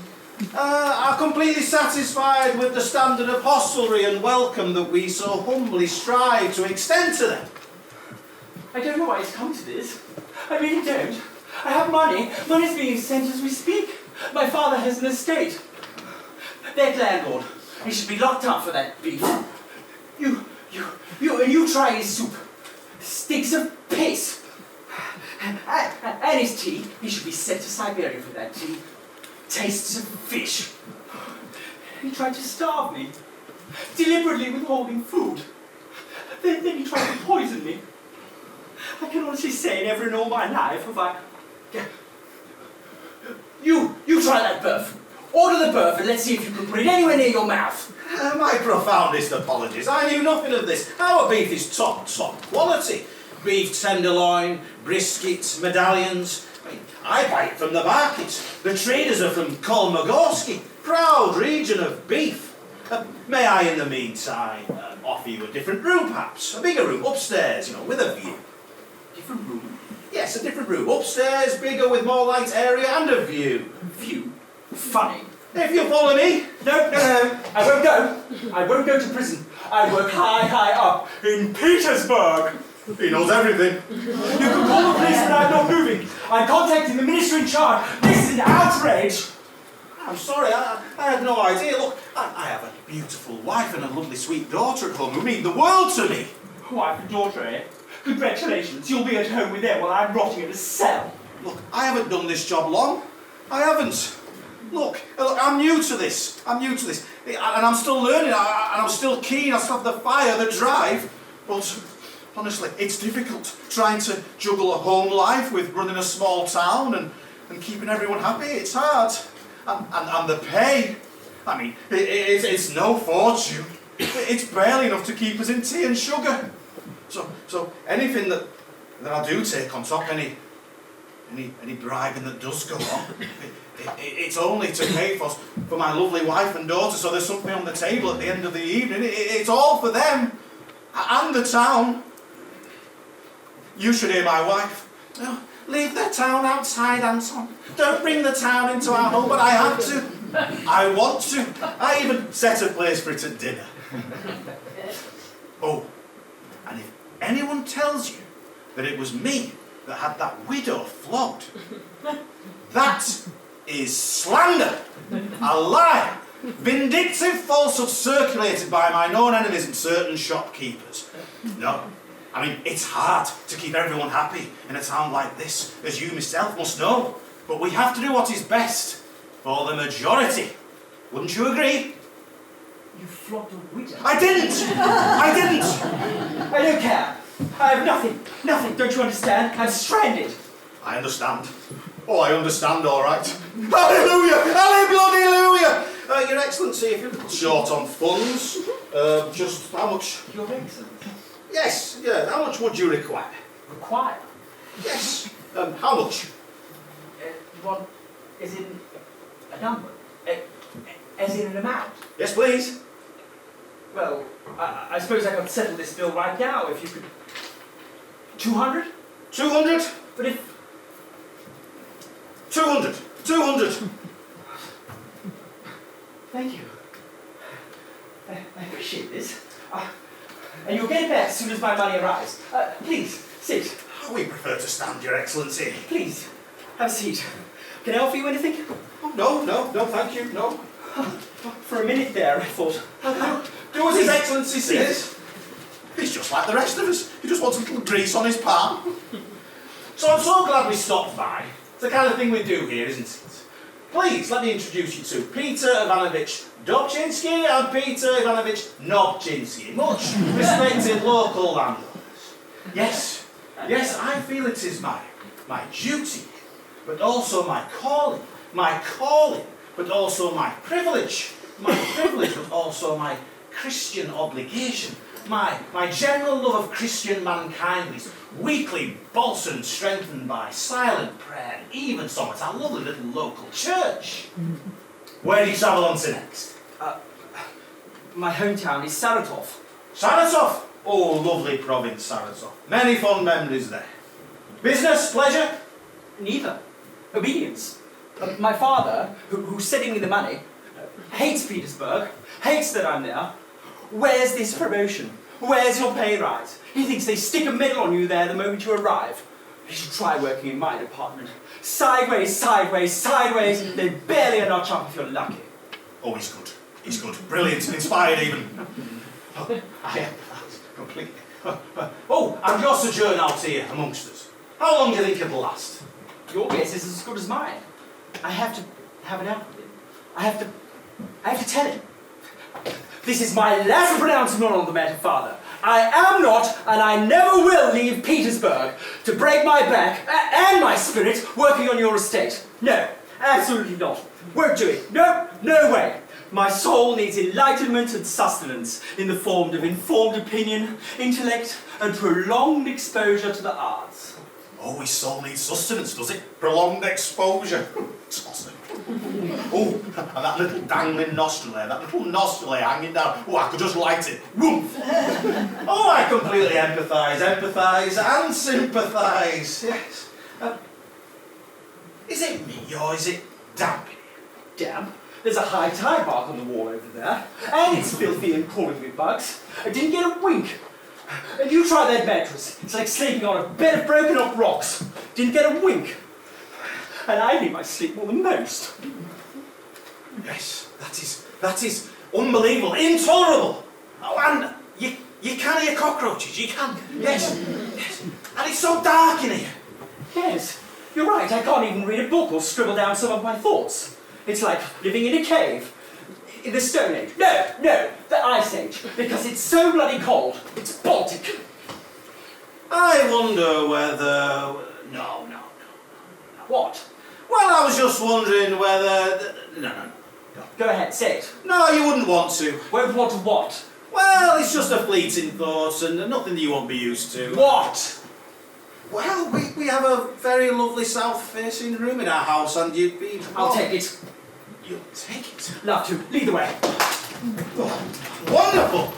are completely satisfied with the standard of hostelry and welcome that we so humbly strive to extend to them. I don't know why it's come to this. I really don't. I have money. Money's being sent as we speak. My father has an estate. That landlord, he should be locked up for that beef. You try his soup. Stinks of piss. And his tea, he should be sent to Siberia for that tea. Tastes of fish. He tried to starve me, deliberately withholding food. Then he tried to poison me. I can honestly say never in all my life have I... You try that birth. Order the birth and let's see if you can put it anywhere near your mouth. My profoundest apologies. I knew nothing of this. Our beef is top quality. Beef tenderloin, brisket, medallions. I buy it from the market. The traders are from Kolmogorski, proud region of beef. May I, in the meantime, offer you a different room, perhaps? A bigger room, upstairs, with a view. Different room? Yes, a different room. Upstairs, bigger, with more light area and a view. View? Funny. If you follow me. No. I won't go. I won't go to prison. I work high up in Petersburg. He knows everything. You can call the police and I'm not moving. I'm contacting the minister in charge. This is an outrage. I'm sorry, I had no idea. Look, I have a beautiful wife and a lovely sweet daughter at home who mean the world to me. Wife and daughter, eh? Congratulations. You'll be at home with them while I'm rotting in a cell. Look, I haven't done this job long. I haven't. Look, I'm new to this. And I'm still learning, and I'm still keen. I still have the fire, the drive. But honestly, it's difficult trying to juggle a home life with running a small town and keeping everyone happy. It's hard. And the pay, I mean, it's no fortune. It's barely enough to keep us in tea and sugar. So anything that I do take on top, any bribing that does go on, it's only to pay for my lovely wife and daughter, so there's something on the table at the end of the evening. It's all for them and the town. You should hear my wife. Oh, leave the town outside, Anton. Don't bring the town into our home, but I have to. I want to. I even set a place for it at dinner. Oh, and if anyone tells you that it was me that had that widow flogged, that is slander, a lie, vindictive falsehood circulated by my known enemies and certain shopkeepers. No, I mean, it's hard to keep everyone happy in a town like this, as you myself must know, but we have to do what is best for the majority. Wouldn't you agree? You flogged a widow? I didn't! I don't care. I have nothing, don't you understand? I'm stranded. I understand. Oh, I understand, all right. Hallelujah! Hallelujah! Your Excellency, if you're short on funds, just how much? Your Excellency? Yes, yeah, how much would you require? Require? Yes. How much? You want, as in a number? As in an amount? Yes, please. Well, I suppose I could settle this bill right now if you could... 200? 200? But if... 200. 200. Thank you. I appreciate this. And you'll get it back as soon as my money arrives. Please, sit. We prefer to stand, Your Excellency. Please, have a seat. Can I offer you anything? Oh, no, thank you, no. For a minute there, I thought... Do as His Excellency says. He's just like the rest of us. He just wants a little grease on his palm. So I'm so glad we stopped by. It's the kind of thing we do here, isn't it? Please, let me introduce you to Peter Ivanovich Dobchinski and Peter Ivanovich Nobchinski, much respected local landowners. Yes, I feel it is my duty, but also my calling, but also my privilege, but also my Christian obligation, my general love of Christian mankind is weekly bolstered and strengthened by silent prayer and even song at our lovely little local church. Where do you travel on to next? My hometown is Saratov. Saratov? Oh, lovely province, Saratov. Many fond memories there. Business, pleasure? Neither. Obedience. My father, who's sending me the money, hates Petersburg, hates that I'm there. Where's this promotion? Where's your pay rise? He thinks they stick a medal on you there the moment you arrive. You should try working in my department. Sideways, sideways, sideways. They barely a notch up if you're lucky. Oh, he's good. He's good. Brilliant. Inspired even. Oh, I empathise completely. Oh, and your sojourn out here amongst us. How long do you think it'll last? Your guess is as good as mine. I have to have it out with him. I have to tell him. This is my last pronouncement on the matter, Father. I am not, and I never will leave Petersburg to break my back and my spirit working on your estate. No, absolutely not. Won't do it. No way. My soul needs enlightenment and sustenance in the form of informed opinion, intellect, and prolonged exposure to the arts. Oh, his soul needs sustenance, does it? Prolonged exposure. Tossing. Oh, and that little dangling nostril there, hanging down. Oh, I could just light it. Woof. Oh, I completely empathise and sympathise. Yes. Is it me or is it damp? Damp? There's a high tide mark on the wall over there, and it's filthy and crawling with bugs. I didn't get a wink. And you try that mattress. It's like sleeping on a bed of broken up rocks. Didn't get a wink. And I need my sleep more than most. Yes, that is unbelievable, intolerable. Oh, and you can hear cockroaches, you can. Yes. And it's so dark in here. Yes, you're right. I can't even read a book or scribble down some of my thoughts. It's like living in a cave. In the Stone Age. No, the Ice Age. Because it's so bloody cold. It's Baltic. I wonder whether... No. What? Well, I was just wondering whether... No. Go ahead, say it. No, you wouldn't want to. Won't want to what? Well, it's just a fleeting thought and nothing that you won't be used to. What? Well, we have a very lovely south-facing room in our house and you'd be... I'll take it. You'll take it? Love to. Lead the way. Oh, wonderful!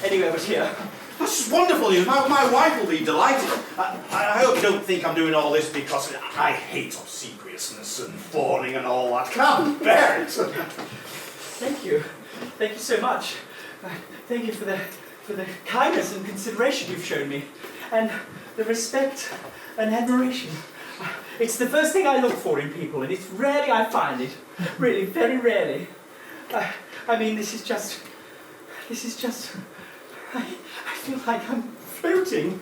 Anywhere but here. That's just wonderful news. My wife will be delighted. I hope you don't think I'm doing all this because I hate obsequiousness and fawning and all that. Can't bear it. Thank you. Thank you so much. Thank you for the kindness and consideration you've shown me. And the respect and admiration. It's the first thing I look for in people, and it's rarely I find it. Really, very rarely. I mean, this is just... I feel like I'm floating.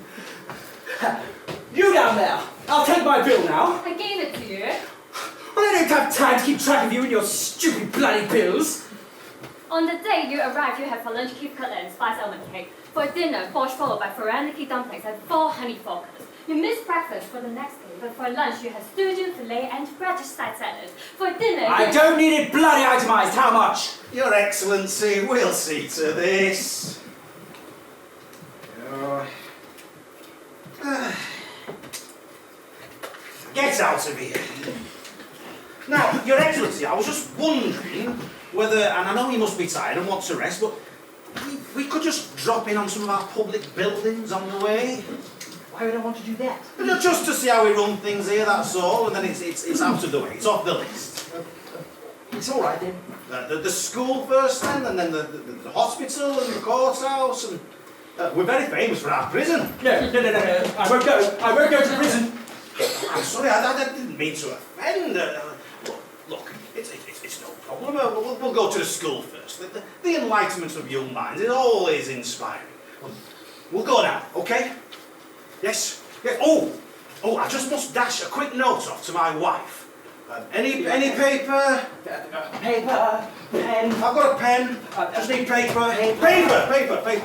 You down there! I'll take my bill now. I gave it to you. Well, I don't have time to keep track of you and your stupid bloody bills. On the day you arrive, you have for lunch kid cutlet and spice almond cake. For dinner, borscht followed by Ferraniki dumplings and 4 honey focus. You miss breakfast for the next day, but for lunch you have stewed filet and radish side salad. For dinner, I don't need it bloody itemised. How much? Your Excellency, we'll see to this. Get out of here. Now, Your Excellency, I was just wondering whether, and I know you must be tired and want to rest, but we could just drop in on some of our public buildings on the way. Why would I want to do that? Just to see how we run things here, that's all, and then it's out of the way, it's off the list. It's all right then. The school first then, and then the hospital and the courthouse, and we're very famous for our prison. No. I won't go. I won't go to prison. I'm sorry, I didn't mean to offend. Look, it's no problem. We'll go to the school first. The enlightenment of young minds is always inspiring. We'll go now, okay? Yes. Oh, I just must dash a quick note off to my wife. Any paper? Paper, pen. I've got a pen. Just need paper. Paper.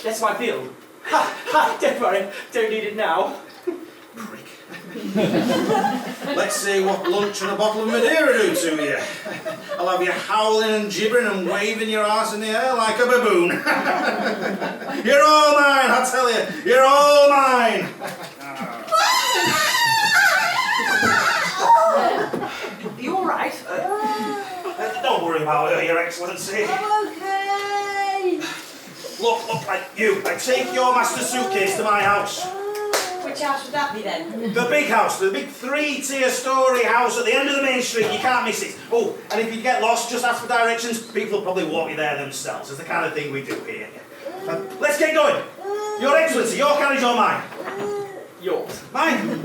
That's my bill. Don't worry, don't need it now. Prick. Let's see what lunch and a bottle of Madeira do to you. I'll have you howling and gibbering and waving your arse in the air like a baboon. You're all mine, I tell you. You're all mine. Are you alright? Don't worry about her, Your Excellency. I'm okay. Look, I take your master's suitcase to my house. Which house would that be then? The big house, the big 3-tier story house at the end of the main street. You can't miss it. Oh, and if you get lost, just ask for directions. People will probably walk you there themselves. It's the kind of thing we do here. Let's get going. Your Excellency, your carriage or mine? Yours. Mine.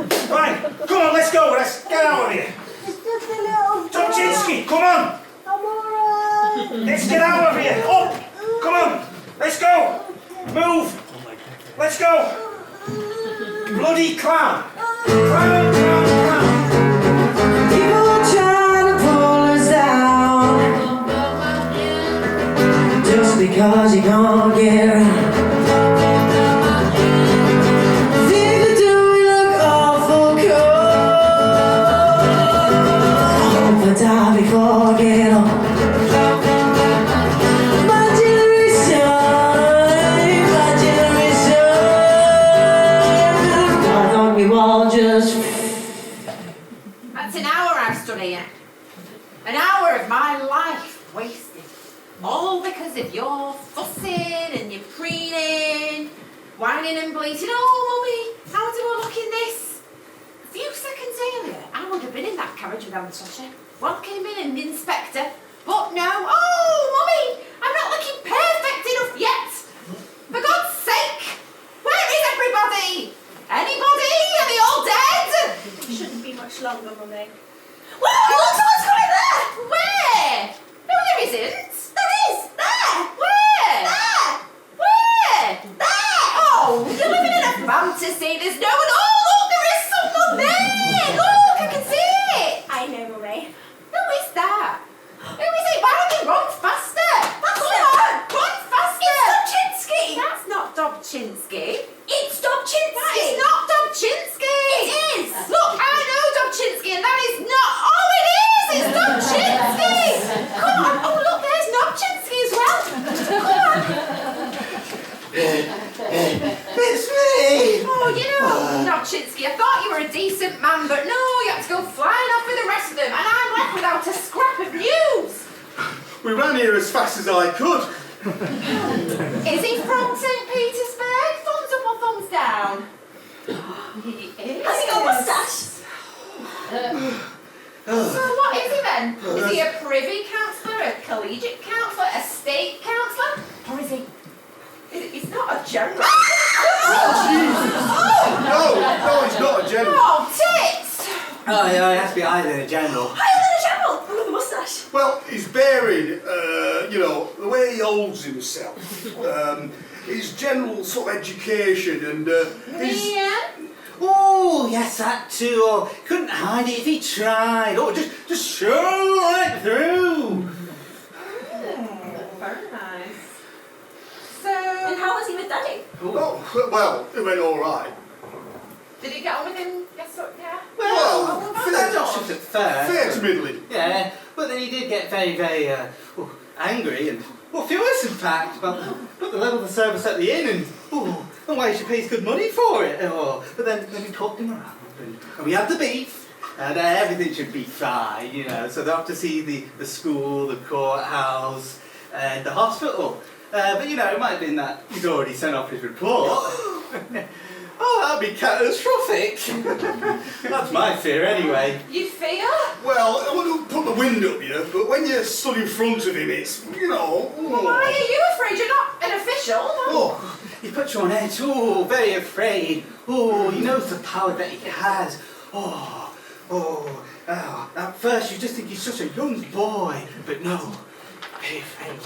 Come on, let's go. Let's get out of here. It's just a little... Topchinsky, come on. I'm alright. Let's get out of here. Up. Come on. Let's go. Move. Let's go. Bloody clown. Clown. People try to pull us down just because you can't get around. Think they do we look awful cold. Hope I die before I get on. That's an hour I've stood here. An hour of my life wasted. All because of your fussing and your preening, whining and bleating. Oh, Mummy, how do I look in this? A few seconds earlier, I would have been in that carriage with Anastasia, welcoming in the inspector. But no. Oh, Mummy, I'm not looking perfect enough yet. For God's sake, where is everybody? Anybody? Are they all dead? It shouldn't be much longer, Mummy. Whoa, look, someone's coming there! Where? No, there isn't. There is. There. Where? There. Where? There. Oh, you're living in a fantasy. There's no one. Oh, look, there is someone there. Look, I can see it. I know, Mummy. Who is that? Who is it? Why don't you run faster? Come on, run faster. It's Dobchinsky. That's not Dobchinsky. It's Dobchinsky. That is not Dobchinsky. It is. Look, I know Dobchinsky, and that is not. Oh, it is. It's Dobchinsky. Come on. Oh, look, there's Dobchinsky as well. Come on. It's me! Oh, you know, Dobchinsky, I thought you were a decent man, but no, you had to go flying off with the rest of them, and I'm left without a scrap of news. We ran here as fast as I could. Is he from St. Petersburg? Thumbs up or thumbs down? He is. Has he got a moustache? So what is he then? Is he a privy councillor, a collegiate councillor, a state councillor? Or is he... He's not a general. No, he's not a general. Oh, tits! Oh, yeah, he has to be higher than a general. Higher than a general! With a moustache. Well, he's bearing, the way he holds himself, his general sort of education and his... Yeah? Oh, yes, that too. Oh, couldn't hide it if he tried. Oh, just show right through. Very nice. So... And how was he with Daddy? Oh, well, it went all right. Did he get on with him? Guess what? Yeah? Well, That's just at first. fair to middling. Yeah, but then he did get very, very angry and furious, in fact, about the level of the service at the inn and why he should pay his good money for it. But then we talked him around and we had the beef and everything should be fine, So they have to see the school, the courthouse, and the hospital. But it might have been that he's already sent off his report. Oh, that'd be catastrophic. That's my fear anyway. You fear? Well, I wouldn't put the wind up you, but when you're stood in front of him, it's, Well, why are you afraid? You're not an official. Oh, he puts you on edge. Oh, very afraid. Oh, he knows the power that he has. At first you just think he's such a young boy, but no, very afraid.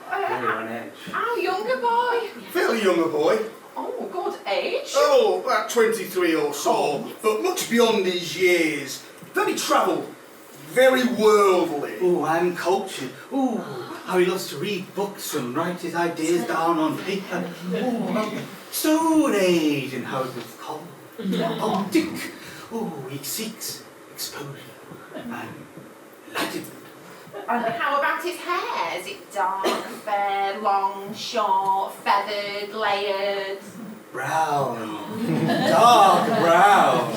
Very on edge. How young a boy? fairly younger boy. Oh, good age. Oh, about 23 or so, but much beyond his years. very travelled, very worldly. Oh, I'm cultured. Oh, how he loves to read books and write his ideas down on paper. Oh, Stone Age and houses of coal. Oh, Dick. Oh, he seeks exposure and enlightenment. And how about his hair? Is it dark, fair, long, short, feathered, layered? Brown. Dark brown.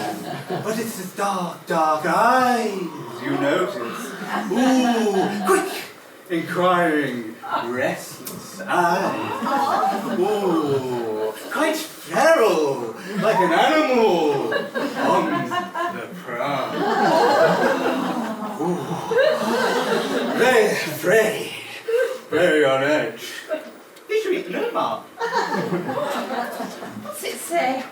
But it's the dark, dark eyes you notice. Ooh, quick, inquiring, restless eyes. Ooh, quite feral, like an animal on the prowl. Ooh, very afraid, very on edge. Did you eat the note, Mark? What's it say?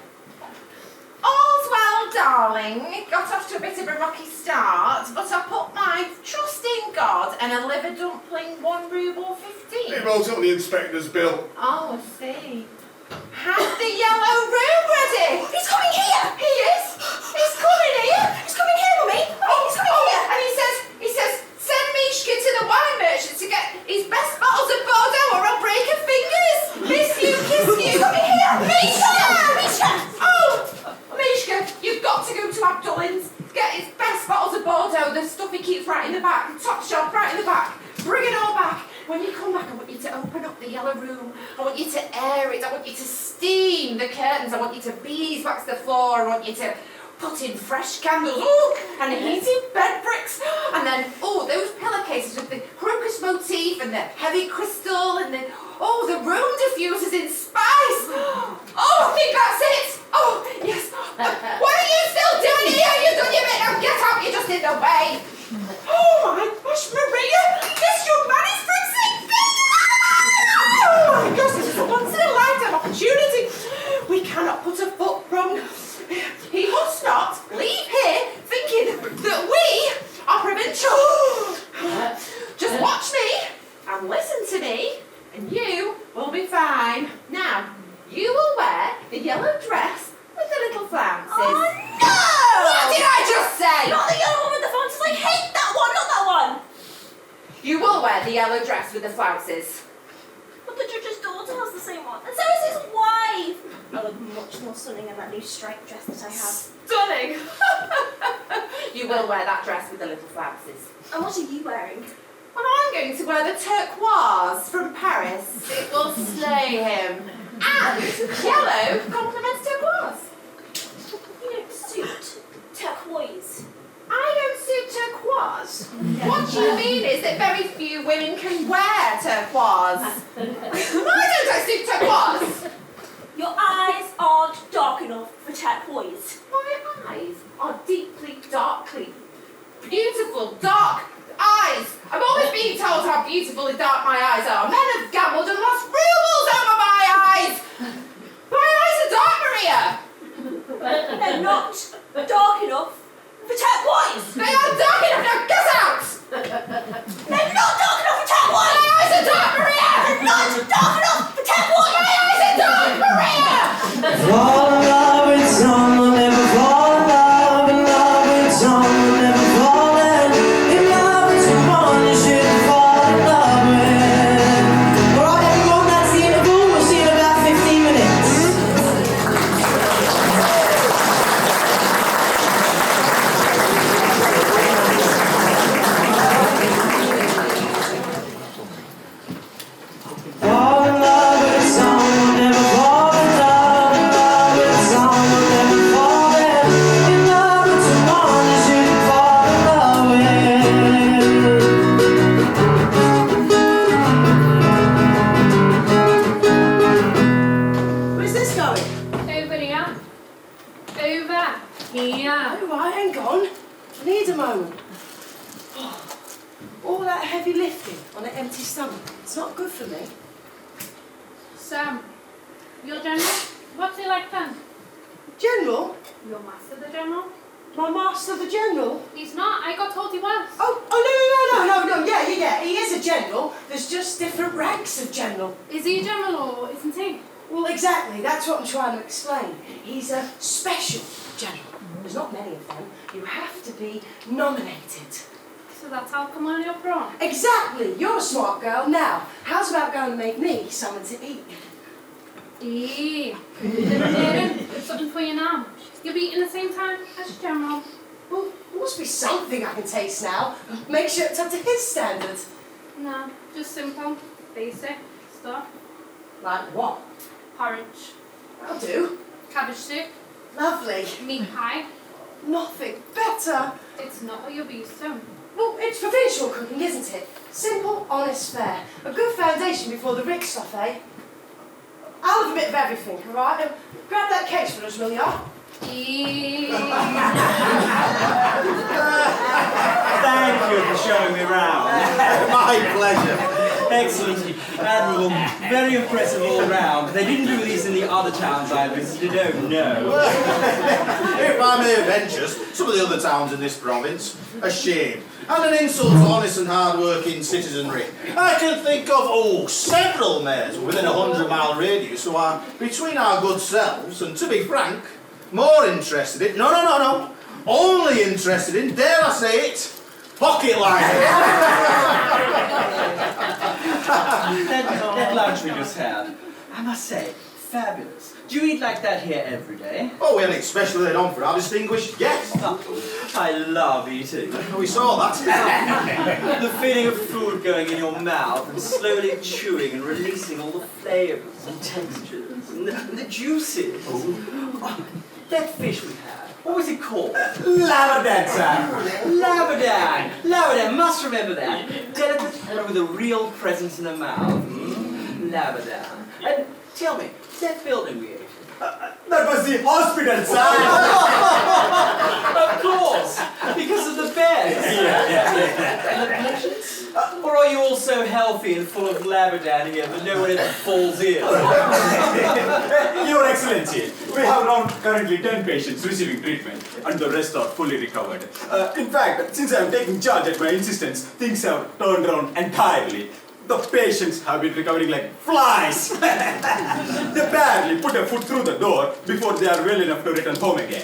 All's well, darling. It got off to a bit of a rocky start, but I put my trust in God and a liver dumpling 1 rouble 15. He wrote it on the inspector's bill. Oh, I see. Have the yellow room ready. He's coming here. He is. He's coming here. He's coming here, Mummy. He's coming here. And he says, send Mishka to the wine merchant to get his best bottles of Bordeaux or I'll break her fingers. Miss you, kiss you. He's coming here. Mishka. Oh, Mishka, you've got to go to Abdullin's. Get his best bottles of Bordeaux, the stuff he keeps right in the back, the top shelf right in the back. Bring it all back. When you come back, I want you to open up the yellow room. I want you to air it. I want you to steam the curtains. I want you to beeswax the floor. I want you to put in fresh candles. Ooh, and heated bed bricks. And then, oh, those pillowcases with the crocus motif and the heavy crystal and the room diffusers in spice. Oh, I think that's it. Oh, yes. What are you still doing here? You've done your bit. Now get up. You're just in the way. Oh my gosh, Maria! This young man is fixing things! Oh my gosh, this is a once-in-a-lifetime opportunity. We cannot put a foot wrong. He must not leave here thinking that we are provincial. Just watch me and listen to me, and you will be fine. Now, you will wear the yellow dress with the little flounces. Oh no! What did I just say? Not the yellow one with the flounces. I hate that one, not that one. You will wear the yellow dress with the flounces. But the judge's daughter has the same one. And so is his wife. I look much more stunning in that new striped dress that I have. Stunning! You will wear that dress with the little flounces. And what are you wearing? Well, I'm going to wear the turquoise from Paris. It will slay him. And yellow complements turquoise. You don't suit turquoise. I don't suit turquoise. What you mean is that very few women can wear turquoise. Why don't I suit turquoise? Your eyes aren't dark enough for turquoise. My eyes are deeply, darkly, beautiful, dark eyes. I'm always being told how beautiful and dark my eyes are. Men have gambled and lost rubles over my eyes. My eyes are dark, Maria. They're not dark enough for turquoise. They are dark enough. Now get out. They're not dark enough for turquoise. My eyes are dark, Maria. They're not dark enough for turquoise. My eyes are dark, Maria. Fall in love with someone, never fall in love with someone, never fall in love with someone you shouldn't fall in love with. Alright everyone, that's the interval. We'll see you in about 15 minutes. Fall in love with someone, never fall in love with someone, never fall in love with someone you shouldn't fall in love with. Where's this going? Over here. Over here. Oh, right, hang on. I need a moment. Oh, all that heavy lifting on an empty stomach. It's not good for me. Sam, your general, what's he like then? General? Your master, the general? My master, the general? He's not. I got told he was. Oh, no, yeah. He is a general. There's just different ranks of general. Is he a general or isn't he? Well, exactly. That's what I'm trying to explain. He's a special general. there's not many of them, you have to be nominated. So that's how come on your prom? Exactly! You're a smart girl. Now, how's about going to make me something to eat? There's something for you now. You'll be eating the same time as your general. Well, there must be something I can taste now. Make sure it's up to his standards. No, just simple, basic stuff. Like what? Porridge, I'll do. cabbage soup, Lovely. meat pie. Nothing better. It's not what you'll be used to. Well, it's provincial cooking, isn't it? Simple, honest fare. A good foundation before the Rick stuff, eh? I'll have a bit of everything, all right? Now, grab that case for us, will you? Thank you for showing me around. My pleasure. Excellent, admirable, very impressive all round. They didn't do these in the other towns I visited, oh no. If I may venture, some of the other towns in this province are shame and an insult to honest and hard-working citizenry. I can think of, several mayors within a 100-mile radius who are between our good selves and, to be frank, more interested in, only interested in, dare I say it, pocket lining. That lunch we just had, I must say, fabulous. Do you eat like that here every day? Oh, we had it specially on for our distinguished guest. I love eating. We saw that. The feeling of food going in your mouth and slowly chewing and releasing all the flavours and textures and the juices. Oh, that fish we had, what was it called? Lavadan, sir. Lavadan, must remember that. Delicate but with a real presence in the mouth. Lavadan. And tell me, that building we ate in? That was the hospital, sir. Of course, because of the beds. Yeah. And the patients? Or are you all so healthy and full of Lavadan here that no one ever falls in? Your Excellency, we have around currently 10 patients receiving treatment and the rest are fully recovered. In fact, since I am taking charge at my insistence, things have turned around entirely. The patients have been recovering like flies. They barely put a foot through the door before they are well enough to return home again.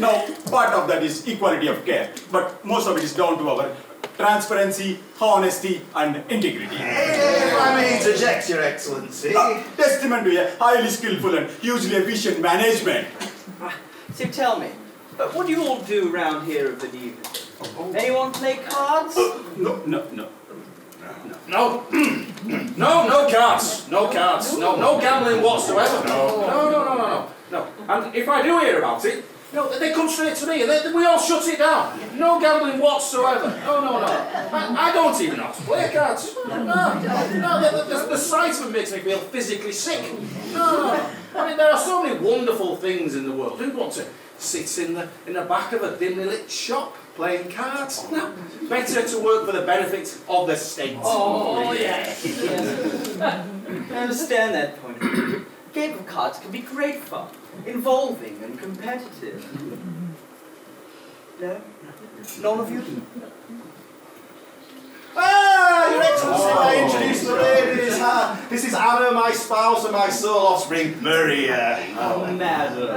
Now, part of that is equality of care, but most of it is down to our transparency, honesty, and integrity. If I may interject, Your Excellency. Testament to a highly skillful and hugely efficient management. So tell me, what do you all do around here of an evening? Anyone play cards? No. No cards. No gambling whatsoever. No. And if I do hear about it, they come straight to me and we all shut it down. No gambling whatsoever. No. I don't even know how to play cards. No, the sight of it makes me feel physically sick. No. I mean, there are so many wonderful things in the world. Who want to sit in the back of a dimly lit shop playing cards? No. Better to work for the benefit of the state. Oh, yes. I understand that point of view. A game of cards can be great fun, involving and competitive. No? None of you? Your Excellency, I introduce the ladies. This is Anna, my spouse, and my sole offspring, Maria. Oh, madam.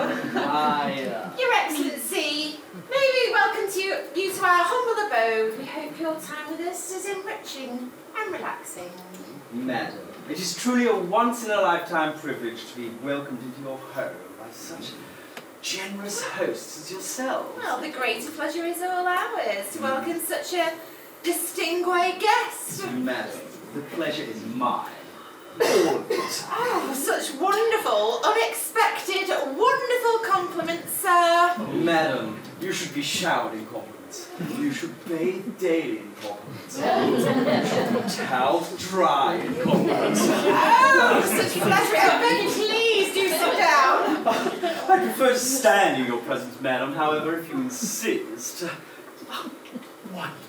Your Excellency, may we welcome you to our humble abode. We hope your time with us is enriching and relaxing. Madam, it is truly a once-in-a-lifetime privilege to be welcomed into your home by such generous hosts as yourself. Well, the greater pleasure is all ours to welcome such a distinguished guest. Madam, the pleasure is mine. All of it. Oh, such wonderful, unexpected, wonderful compliments, sir. Madam, you should be showered in compliments. You should bathe daily in compliments. You should be toweled dry in compliments. Oh, such flattery. Oh, very please do sit down. I prefer to stand in your presence, madam, however, if you insist. Wonderful.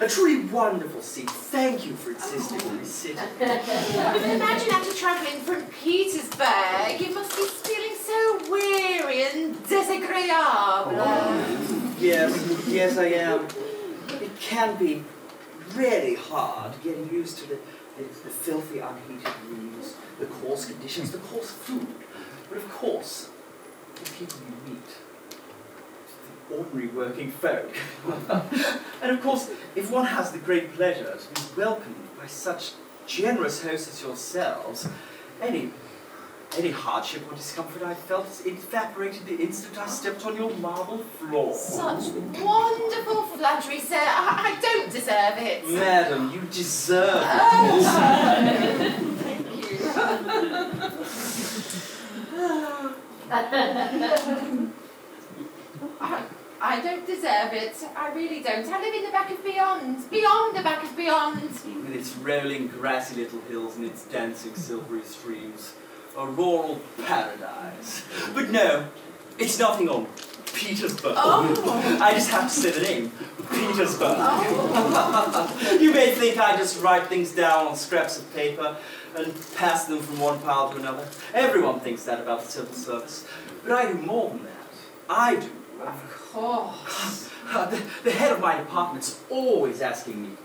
A truly wonderful seat. Thank you for insisting on me sitting. I can imagine after travelling from Petersburg, you must be feeling so weary and désagréable. Yes, I am. It can be really hard getting used to the filthy, unheated rooms, the coarse conditions, the coarse food. But of course, the people you meet. ordinary working folk. And of course, if one has the great pleasure to be welcomed by such generous hosts as yourselves, any hardship or discomfort I felt evaporated the instant I stepped on your marble floor. Such wonderful flattery, sir. I don't deserve it. Madam, you deserve it. I don't deserve it. I really don't. I live in the back of beyond. Beyond the back of beyond. With its rolling grassy little hills and its dancing silvery streams. A rural paradise. But no, it's nothing on Petersburg. Oh. I just have to say the name. Petersburg. Oh. You may think I just write things down on scraps of paper and pass them from one pile to another. Everyone thinks that about the civil service. But I do more than that. I do. Of course. The head of my department's always asking me,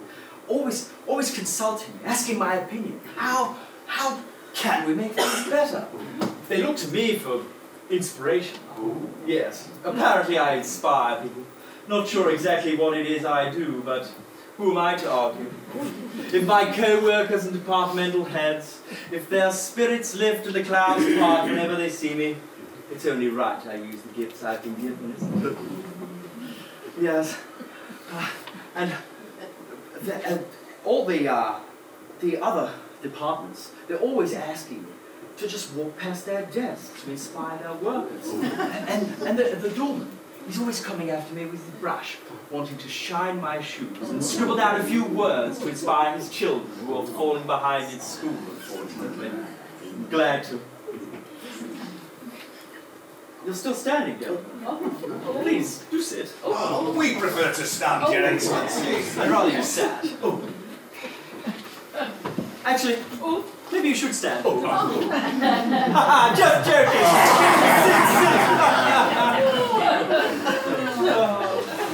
always consulting me, asking my opinion. How can we make things better? They look to me for inspiration. Yes, apparently I inspire people. Not sure exactly what it is I do, but who am I to argue? If my co-workers and departmental heads, if their spirits lift and the clouds part whenever they see me, it's only right I use the gifts I've been given, isn't it? Yes. And all the other departments, they're always asking me to just walk past their desks to inspire their workers. And the doorman, he's always coming after me with his brush, wanting to shine my shoes and scribble down a few words to inspire his children who are falling behind in school, unfortunately. I'm glad to. You're still standing, gentlemen. Please, do sit. Oh, we prefer to stand, Your Excellency. I'd rather you sat. Actually, maybe you should stand. Just joking.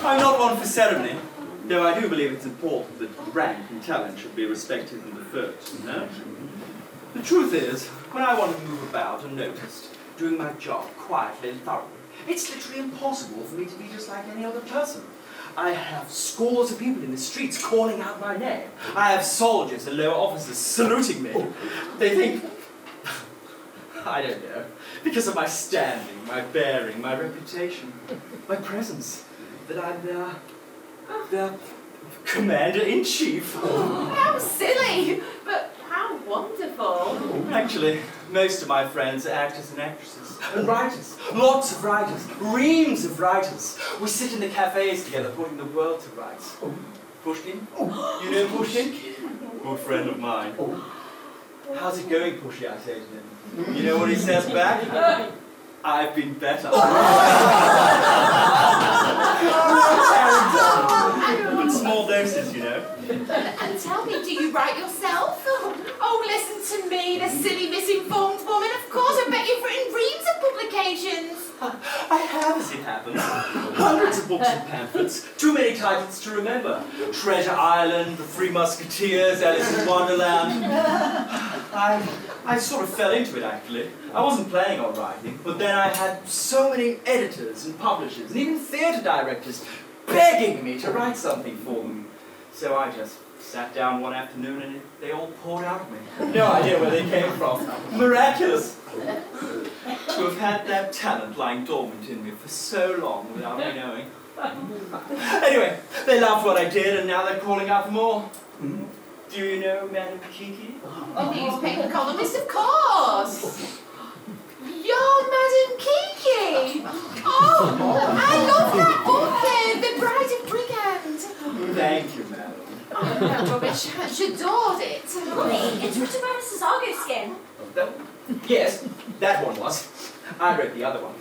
I'm not one for ceremony, though I do believe it's important that rank and talent should be respected and deferred, you know? The truth is, when I want to move about unnoticed, doing my job quietly and thoroughly, it's literally impossible for me to be just like any other person. I have scores of people in the streets calling out my name. I have soldiers and lower officers saluting me. They think, I don't know, because of my standing, my bearing, my reputation, my presence, that I'm their commander-in-chief. How silly, but how wonderful. Actually, most of my friends are actors and actresses, and writers, lots of writers, reams of writers. We sit in the cafes together, putting the world to rights. Pushkin? You know Pushkin? Good friend of mine. How's it going, Pushy, I say to him. You know what he says back? I've been better. But small doses, you know. And tell me, do you write yourself? Oh, listen to me, the silly misinformed woman. Of course, I bet you've written reams of publications. I have, as it happens. Hundreds of books and pamphlets. Too many titles to remember. Treasure Island, The Three Musketeers, Alice in Wonderland. I sort of fell into it, actually. I wasn't planning on writing, but then I had so many editors and publishers, and even theatre directors begging me to write something for them. So I just sat down one afternoon and they all poured out of me. No idea where they came from. Miraculous! To have had that talent lying dormant in me for so long without me knowing. Anyway, they loved what I did and now they're calling out for more. Do you know Madam Kiki? The newspaper columnist, of course. You're Madam Kiki. Oh, I love that book, The Bride of Brigand. Thank you, madam. Oh, no rubbish. She adored it. Honey, it's written by Mrs. Augustine. Yes, that one was. I read the other one.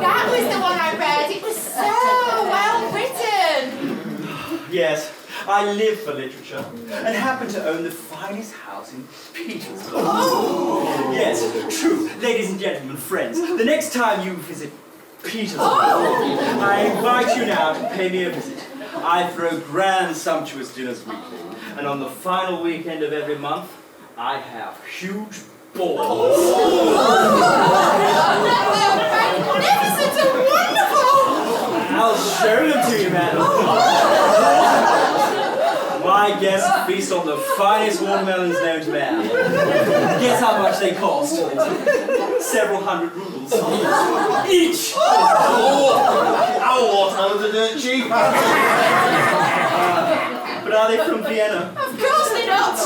That was the one I read. It was so well written. Yes, I live for literature and happen to own the finest house in Petersburg. Oh. Yes, true. Ladies and gentlemen, friends, the next time you visit Petersburg, I invite you now to pay me a visit. I throw grand, sumptuous dinners weekly, and on the final weekend of every month, I have huge balls. Magnificent and wonderful! I'll Feast on the finest watermelons known to man. Guess how much they cost? Several hundred rubles. Each! Our watermelons are dirt cheap. But are they from Vienna? Of course they're not.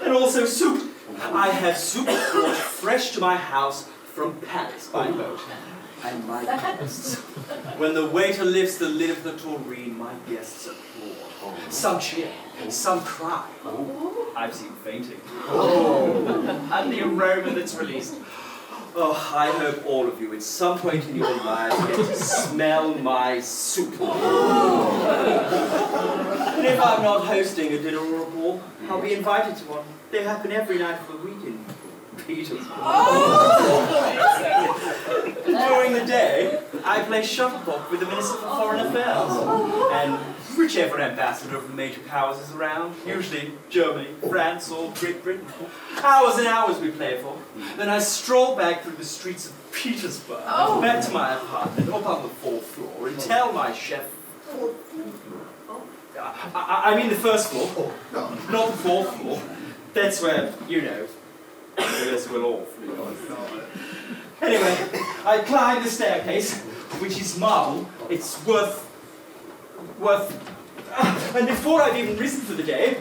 And also soup. I have soup brought fresh to my house from Paris by boat. And my guests. When the waiter lifts the lid of the tureen, my guests applaud. Some cheer, some cry. I've seen fainting. And the aroma that's released. Oh, I hope all of you at some point in your lives get to smell my soup. And if I'm not hosting a dinner or a ball, I'll be invited to one. They happen every night of the week in Petersburg. During the day, I play shuttlecock with the Minister for Foreign Affairs. And whichever ambassador of the major powers is around, usually Germany, France, or Great Britain. Hours and hours we play for. Then I stroll back through the streets of Petersburg, back to my apartment, up on the 4th floor, and tell my chef... I mean the 1st floor, not the 4th floor. That's where, you know, this will all flee on. Anyway, I climb the staircase, which is marble. It's worth... and before I've even risen for the day,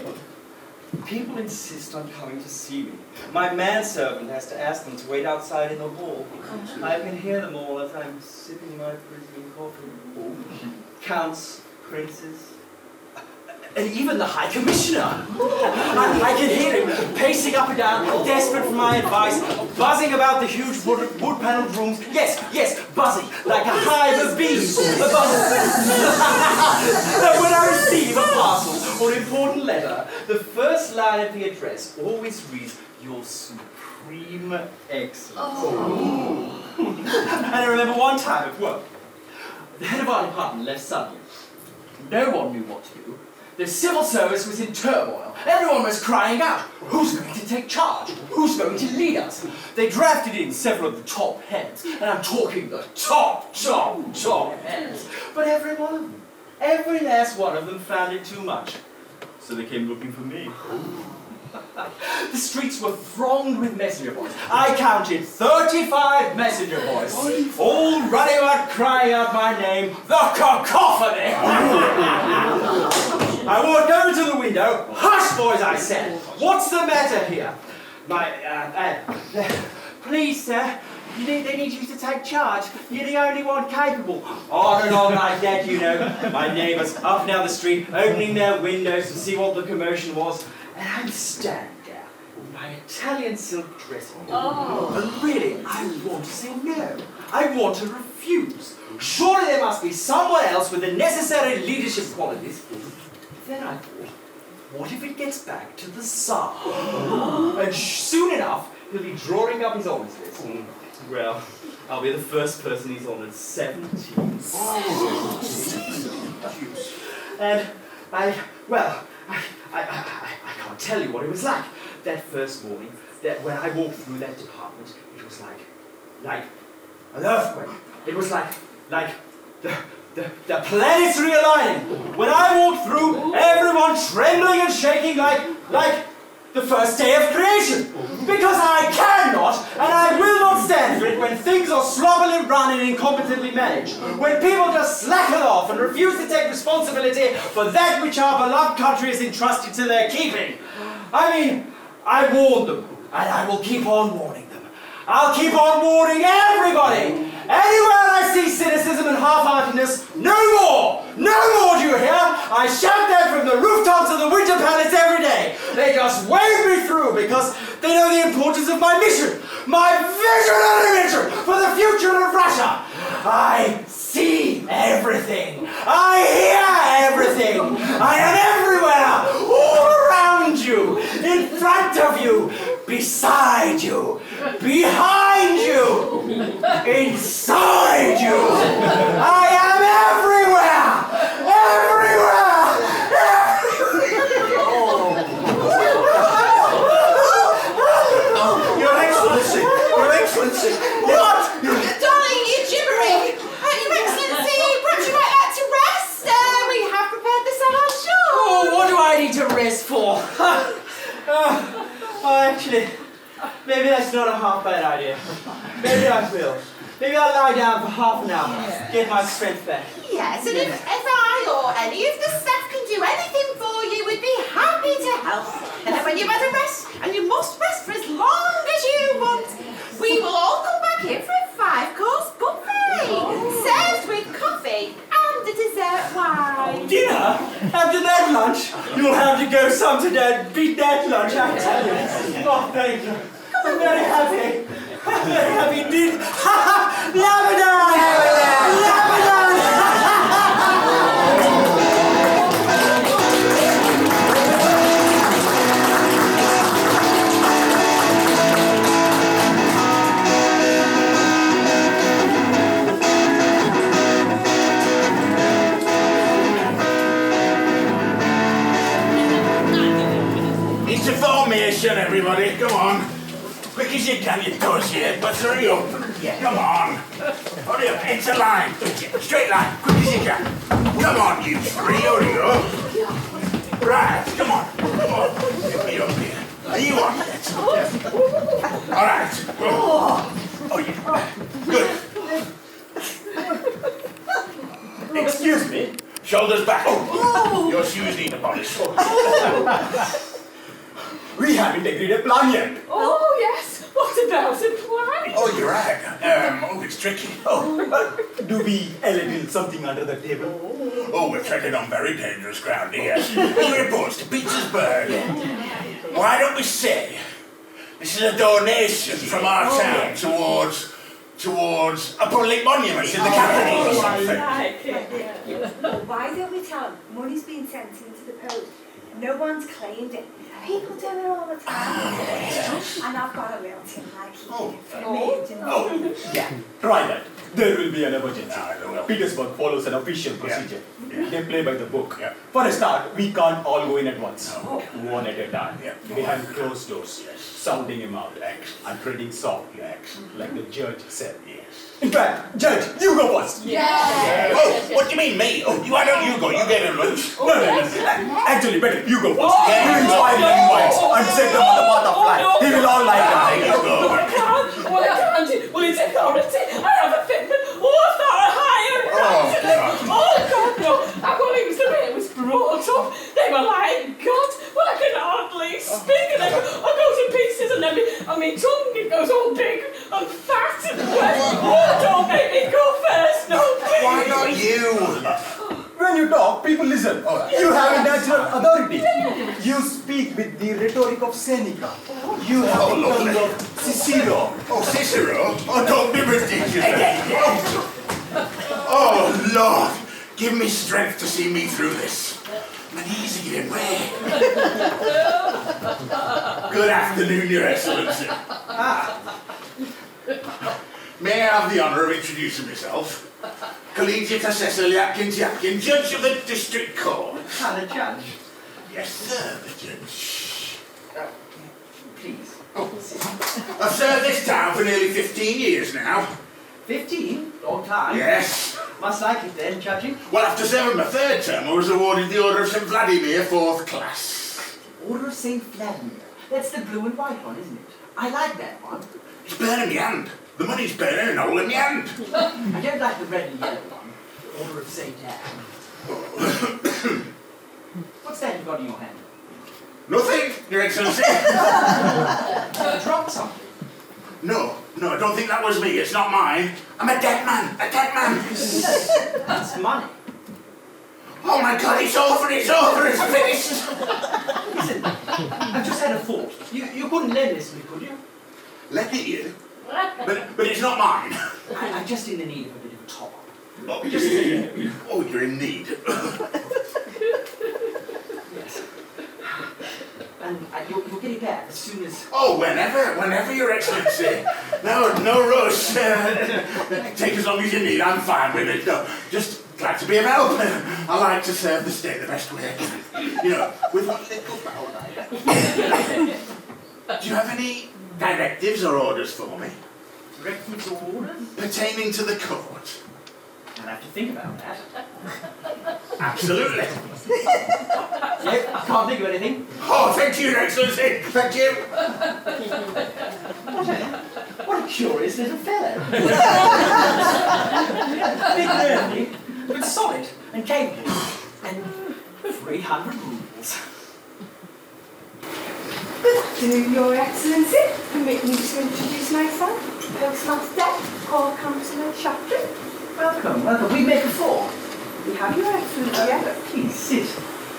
people insist on coming to see me. My manservant has to ask them to wait outside in the hall. I can hear them all as I'm sipping my Parisian coffee. Counts, princes, and even the High Commissioner. I can hear him pacing up and down, desperate for my advice, buzzing about the huge wood-panelled rooms. Yes, buzzing, like a hive of bees. And when I receive a parcel or important letter, the first line of the address always reads, "Your Supreme Excellence." And I remember one time at work, the head of our department left suddenly. No one knew what to do. The civil service was in turmoil. Everyone was crying out, who's going to take charge? Who's going to lead us? They drafted in several of the top heads, and I'm talking the top heads. But every one of them, every last one of them found it too much. So they came looking for me. The streets were thronged with messenger boys. I counted 35 messenger boys, all running out, crying out my name, the cacophony! I walked over to the window. Hush, boys, I said. What's the matter here? Please, sir, they need you to take charge. You're the only one capable. On and on like that, you know. My neighbours up and down the street, opening their windows to see what the commotion was. And I'm standing there in my Italian silk dressing gown. And really, I want to say no. I want to refuse. Surely there must be someone else with the necessary leadership qualities. Then I thought, what if it gets back to the Tsar? And soon enough, he'll be drawing up his honours list. Well, I'll be the first person he's honoured 17. And I can't tell you what it was like that first morning, that when I walked through that department, it was like an earthquake. It was like the planets realigning. When I walked through, everyone trembling and shaking like the first day of creation. Because I cannot and I will not stand for it when things are sloppily run and incompetently managed. When people just slacken off and refuse to take responsibility for that which our beloved country is entrusted to their keeping. I mean, I warned them, and I will keep on warning them. I'll keep on warning everybody. Anywhere I see cynicism and half-heartedness, no more! No more, do you hear? I shout that from the rooftops of the Winter Palace every day. They just wave me through because they know the importance of my mission. My visionary mission for the future of Russia. I see everything. I hear everything. I am everywhere, all around you, in front of you, beside you, behind you, inside you. I am everywhere! Everywhere! Your Excellency! Your Excellency! What? Darling, you're gibbering. Your Excellency, perhaps you might like to rest. We have prepared the salad. Oh, what do I need to rest for? dear. Maybe I will. Maybe I'll lie down for half an hour, get my strength back. Yes, and if I or any of the staff can do anything for you, we'd be happy to help. And then when you've had a rest, and you must rest for as long as you want, we will all come back here for a 5-course buffet, served with coffee and a dessert wine. Dinner? After that lunch? You'll have to go some to that, beat that lunch, I tell you. Oh, thank you. I'm very happy. I'm very happy indeed. Lebanon! Lebanon! It's a formation, everybody. Come on. Quick as you can, you dozy, but hurry up. Come on. Hurry up, into line. Straight line, quick as you can. Come on, you three, hurry up. Right, come on. Get me up here. Are you on yet? All right. Oh, yeah. Good. Excuse me. Shoulders back. Your shoes need a polish. We haven't agreed a plan yet. Oh, yes. What about a plan? Oh, you're right. It's tricky. Do we a little something under the table? Oh, we're treading on very dangerous ground here. He reports to Petersburg. Why don't we say this is a donation from our town towards a public monument in the capital or something? Why don't we tell them money's been sent into the post? No one's claimed it. People do it all the time. And I've got a little tin like Yeah, try that. There will be an emergency. Petersburg follows an official procedure. They play by the book. For a start, we can't all go in at once. One at a time. Behind closed doors. Sounding him out. And treading softly. Like the judge said. In fact, Judge, you go first. Oh, what do you mean, me? Oh, why don't you go? You gave him lunch. No. Actually, better, you go first. You inspire the invites and set them on the path of life. He will all like them. There you go. I can't. Well, it's authority. I have a fitment. Higher. Oh, God, no. Well, it was the way it was brought up. They were like, God, well, I can hardly speak. And I go to pieces, and then my tongue, it goes all big and fat and wet. Oh, don't make me go first. No, please. Why not you? When you talk, people listen. You have a natural authority. You speak with the rhetoric of Seneca. You have the tongue of Cicero. Oh, Cicero? Oh, don't be ridiculous. Oh, Lord, give me strength to see me through this. My knees are giving way. Good afternoon, Your Excellency. May I have the honour of introducing myself? Collegiate Assessor Yapkin, Judge of the District Court. And a judge. Yes, sir, the judge. Please. I've served this town for nearly 15 years now. 15? Long time. Yes. Must like it then, judging. Well, after serving my third term, I was awarded the Order of St. Vladimir, 4th class. Order of St. Vladimir. That's the blue and white one, isn't it? I like that one. It's burning my hand. The money's burning and hole in my hand. I don't like the red and yellow one. Order of St. Anne. What's that you've got in your hand? Nothing, Your Excellency. You dropped something. No, I don't think that was me. It's not mine. I'm a dead man. That's money. Oh my God, it's over, it's finished. Listen, I've just had a thought. You couldn't lend this to me, could you? Let it you. But it's not mine. I'm just in the need of a bit of a top-up. Oh, you're in need. Yes. And you'll get it back as soon as... Oh, whenever, Your Excellency. No rush. Take as long as you need, I'm fine with it. No, just glad to be of help. I like to serve the state the best way I can. With what little power I have. Do you have any directives or orders for me? Directives or orders? Pertaining to the court? I'll have to think about that. Absolutely. Yep, can't think of anything. Oh, thank you, Your Excellency. Thank you. What curious little fellow. Bit nervy, but solid and capable. And 300 rubles. Good afternoon, Your Excellency. Permit me to introduce myself. Postmaster, Hall Councillor Shopton. Welcome, welcome. We've met before. We have Your Excellency, yes. Please sit.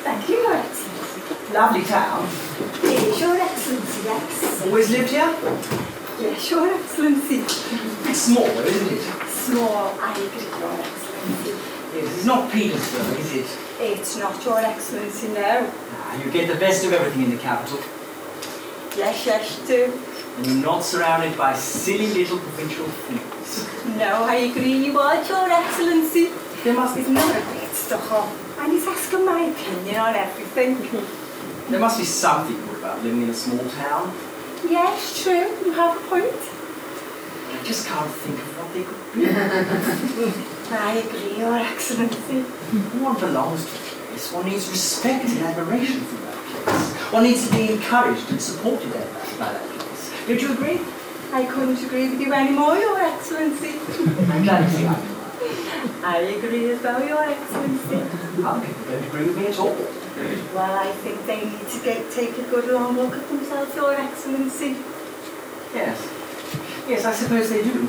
Thank you, Your Excellency. Lovely town. Yes, Your Excellency, yes. Always lived here? Yes, Your Excellency. Bit small though, isn't it? Small, I agree, Your Excellency. Yes, it's not Petersburg, is it? It's not, Your Excellency, no. You get the best of everything in the capital. Yes, yes, you do. And you're not surrounded by silly little provincial things. No, I agree you are, Your Excellency. There must He's not a bit stuck up, and he's asking my opinion on everything. There must be something good about living in a small town. Yes, true, you have a point. I just can't think of what they could be. I agree, Your Excellency. One belongs to a place. One needs respect and admiration for that place. One needs to be encouraged and supported by that place. Don't you agree? I couldn't agree with you anymore, Your Excellency. I'm glad to see I'm I agree as well, Your Excellency. Other people don't agree with me at all. Well, I think they need to take a good long look at themselves, Your Excellency. Yes. Yes, I suppose they do.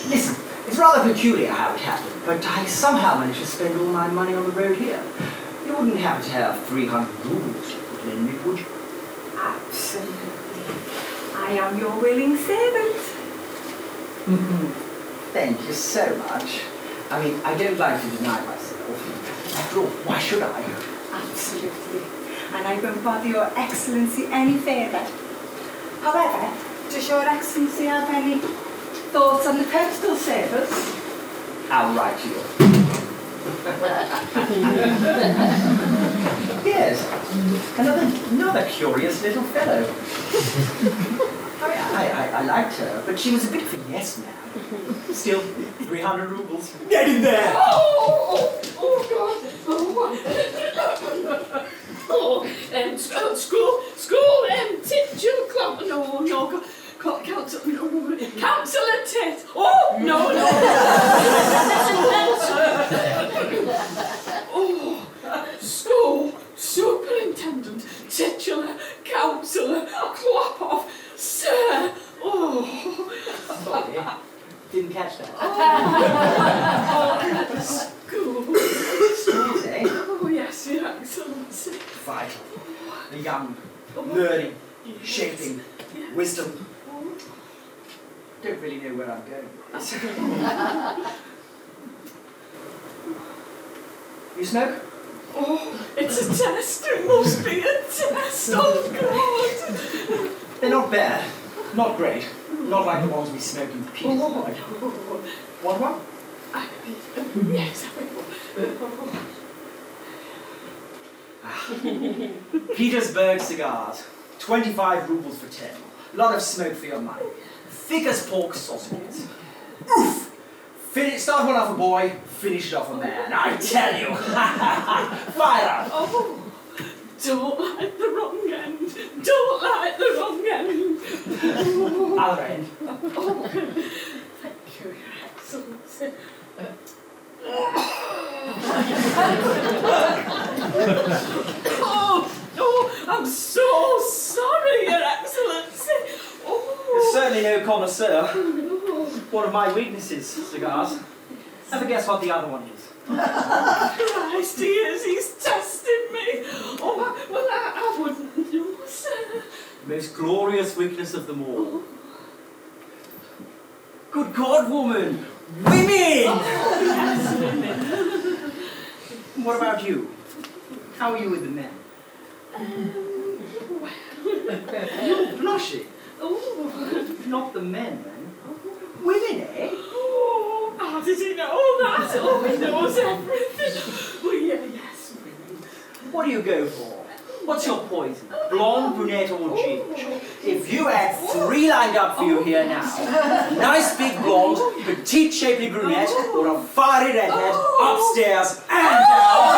Listen, it's rather peculiar how it happened, but I somehow managed to spend all my money on the road here. You wouldn't happen to have 300 rubles you could lend me, would you? Absolutely. I am your willing servant. Thank you so much. I mean, I don't like to deny myself. After all, why should I? Absolutely. And I won't bother Your Excellency any further. However, does Your Excellency have any thoughts on the postal service? I'll write you. Yes, another curious little fellow. I liked her, but she was a bit of a yes man. Still, 300 rubles. Get in there! Oh, God. School, titular club. No, council, no, councillor Tit. Oh, no. School, superintendent, titular, councillor, clap off, sir. Oh. Sorry, didn't catch that. School. Schools, eh? Oh, yes, Your Excellency. Vital. The young, learning, shaping, wisdom. Don't really know where I'm going with this. You smoke? Oh, it's a test. It must be a test. Oh, God. They're not bad. Not great. Not like the ones we smoked in Petersburg. Want one? Yes, I will. Petersburg cigars. 25 rubles for 10. Lot of smoke for your money. Thick as pork sausages. Oof! Start one off a boy, finish it off a man. I tell you! Fire! Oh, don't like the wrong end. Don't like the wrong end. Other end. Oh, thank you, Your Excellency. Oh, I'm so sorry, Your Excellency. You're certainly no connoisseur. One of my weaknesses, cigars. Have a guess what the other one is. Christ, he is. He's testing me. Oh, well, I wouldn't know, sir. Most glorious weakness of them all. Good God, woman! Women! Oh, yes, women. What about you? How are you with the men? You're blushing. Oh. Not the men, then. Women, eh? Oh, how did he know that? Oh, he knows everything. Oh, yeah, yes, women. What do you go for? What's your poison? Blonde, brunette, or ginger? If you had 3 lined up for you here now, nice big blonde, petite shapely brunette, or a fiery redhead, upstairs and down.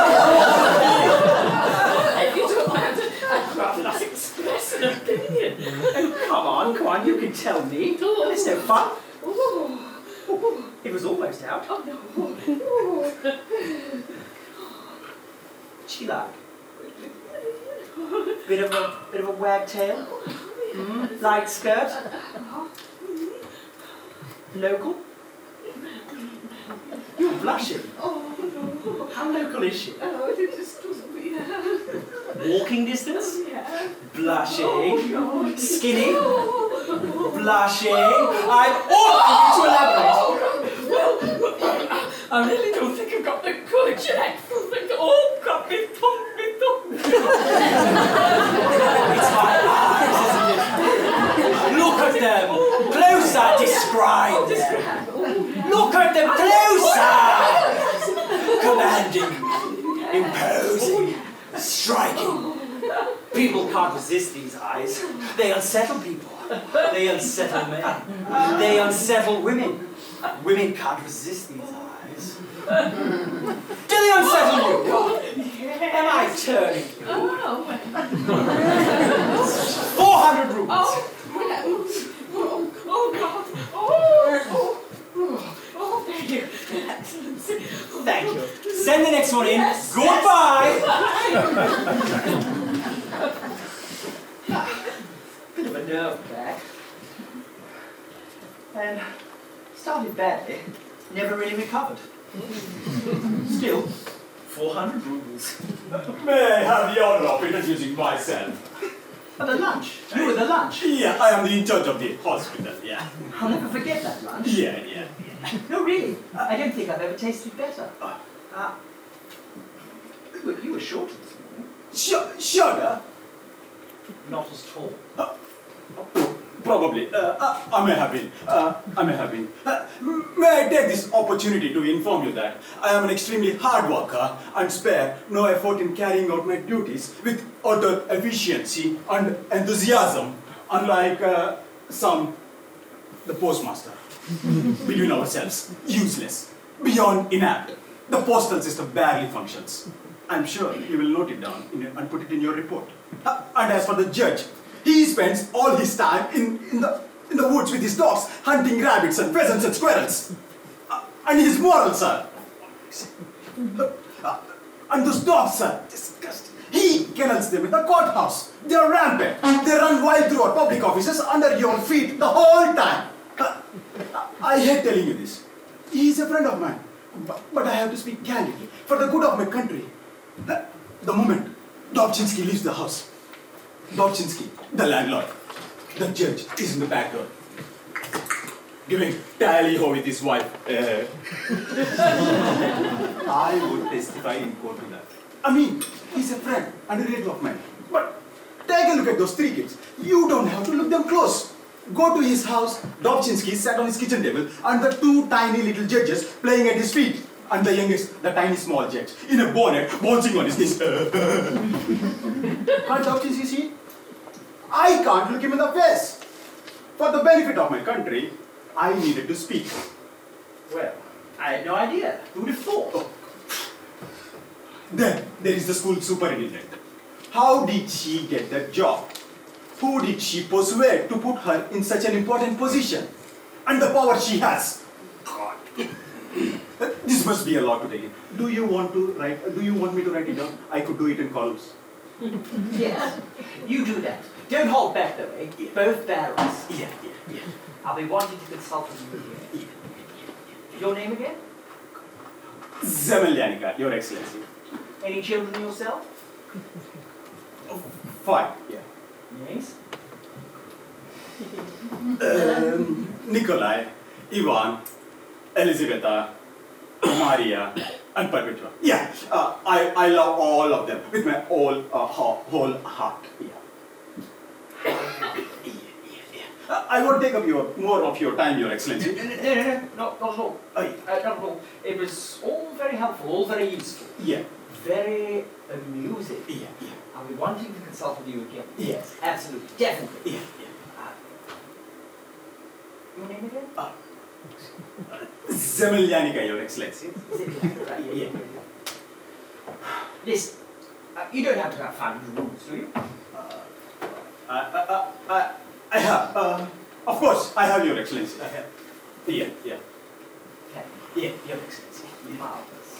If you don't mind, I'd rather not express an opinion. Oh, come on, come on, you can tell me. It's no fun. It was almost out. Oh, no. She like bit of a wagtail. Light skirt. Local. You're blushing. Oh, no. How local is she? Oh, it just doesn't be Walking distance. Yeah. Blushing. Oh, no. Skinny. Blushing. I'm to elaborate. Well, I really don't think I've got the courage yet. Oh, God, me thumb. It's my eyes, isn't it? Look at them. Closer, describe them. Look at them closer. Commanding, imposing, striking. People can't resist these eyes. They unsettle people. They unsettle men. They unsettle women. Women can't resist these eyes. Do they unsettle you? Am I turning you? 400 rupees. Oh, God. Oh, thank you. Excellency. Thank you. Send the next one in. Yes. Goodbye. Bit of a nerve back. And started badly. Never really recovered. Still, 400 rubles. May I have the honor of introducing myself? At the lunch. You were the lunch. Yeah, I am the in charge of the hospital, yeah. I'll never forget that lunch. Yeah. No, really. I don't think I've ever tasted better. You were shorter this morning. Sugar? Not as tall. Probably. I may have been. May I take this opportunity to inform you that I am an extremely hard worker and spare no effort in carrying out my duties with utter efficiency and enthusiasm, unlike the postmaster. Between ourselves, useless, beyond inept. The postal system barely functions. I'm sure you will note it down and put it in your report. And as for the judge, he spends all his time in the woods with his dogs, hunting rabbits and pheasants and squirrels. And his morals, sir. And those dogs, sir, disgusting. He kennels them in the courthouse. They are rampant. They run wild throughout public offices under your feet the whole time. I hate telling you this. He is a friend of mine. But I have to speak candidly for the good of my country. The moment Dobchinski leaves the house, Dobchinski, the landlord, the judge, is in the back door, giving tally-ho with his wife. I would testify in court to that. I mean, he's a friend and a relative of mine. But take a look at those three kids. You don't have to look them close. Go to his house, Dobchinski sat on his kitchen table, and the two tiny little judges playing at his feet. And the youngest, the tiny small judge, in a bonnet, bouncing on his knees. Can't Dobchinski see? I can't look him in the face. For the benefit of my country, I needed to speak. Well, I had no idea. Who would have thought? Oh. Then there is the school superintendent. How did she get that job? Who did she persuade to put her in such an important position? And the power she has. God. This must be a lot to take in. Do you want me to write it down? I could do it in columns. Yes, you do that. Don't hold back though, eh? Yeah. Both barrels. Yeah. I'll be wanting to consult with you here. Your name again? Zemelyanika, Your Excellency. Any children yourself? 5. Yeah. Yes. Nikolai, Ivan, Elizaveta, Maria, and Perpetua. Yeah, I love all of them with my whole heart. Yeah. I won't take up more of your time, Your Excellency. No, not at all. Not at all. It was all very helpful, all very useful. Yeah. Very amusing. Yeah. I'll be wanting to consult with you again. Yes. Absolutely, definitely. Yeah. Your name again? Zemelyanika, Your Excellency. Right, yeah. Listen, you don't have to have 500 rubles, do you? I have. Of course, I have, Your Excellency. I have. Yeah. Yeah, Your Excellency. Marvellous.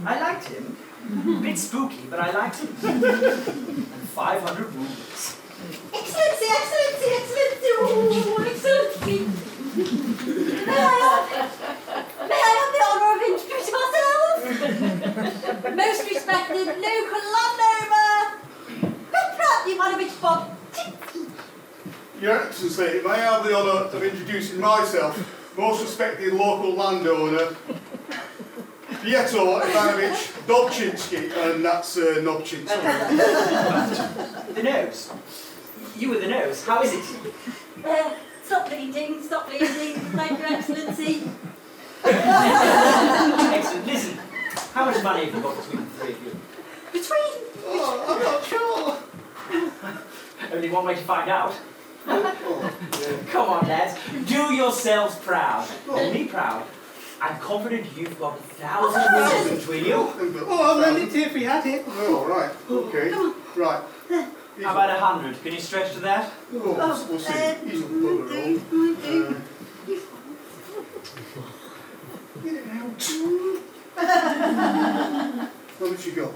I liked him. A bit spooky, but I liked him. And 500 rubles. Excellency, Excellency, Excellency, oh, Excellency. May I have the honour of introducing myself? Most respected local landowner, Petra Ivanovich Bobchinsky. Your Excellency, may I have the honour of introducing myself, most respected local landowner, Pietro Ivanovich Dobchinsky, and that's Nobchinsky. The nose. You with the nose. How is it? Stop bleeding, Thank you, Excellency. Excellent. Listen, how much money have you got between the three of you? Between? Oh, I'm not sure. Only one way to find out. Come on, lads. Do yourselves proud. And me proud. I'm confident you've got 1,000 rubles between you. Oh, I'll lend it to you if we had it. Oh, right. Okay. Right. How about 100? Can you stretch to that? We'll see. He's a bugger all. Get it out. How much you got?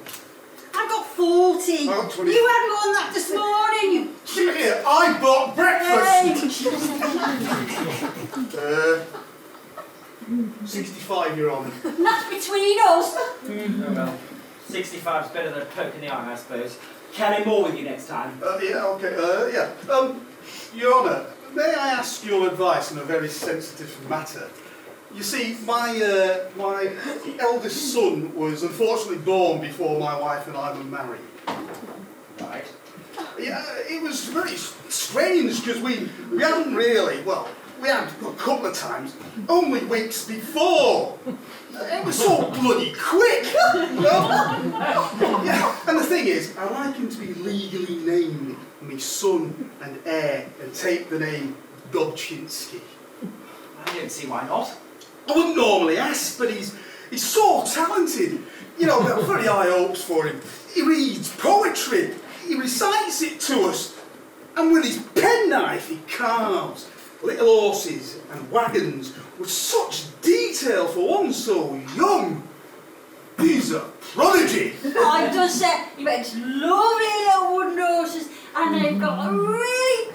I got 40. I got 20. You had more than that this morning. Sit here. I bought breakfast. 65, Your Honour. And that's between us. Oh well. 65's better than a poke in the eye, I suppose. Carry more with you next time. Yeah, okay. Your Honour, may I ask your advice on a very sensitive matter? You see, my eldest son was unfortunately born before my wife and I were married. Right. Yeah, it was very strange because we hadn't really, well, we had a couple of times, only weeks before. It was so bloody quick, you know? Yeah, and the thing is, I like him to be legally named my son and heir and take the name Dobchinsky. I don't see why not. I wouldn't normally ask, but he's so talented. You know, we have very high hopes for him. He reads poetry, he recites it to us, and with his penknife he carves little horses and wagons with such detail for one so young. He's a prodigy. I just said he makes lovely little wooden horses and they've got really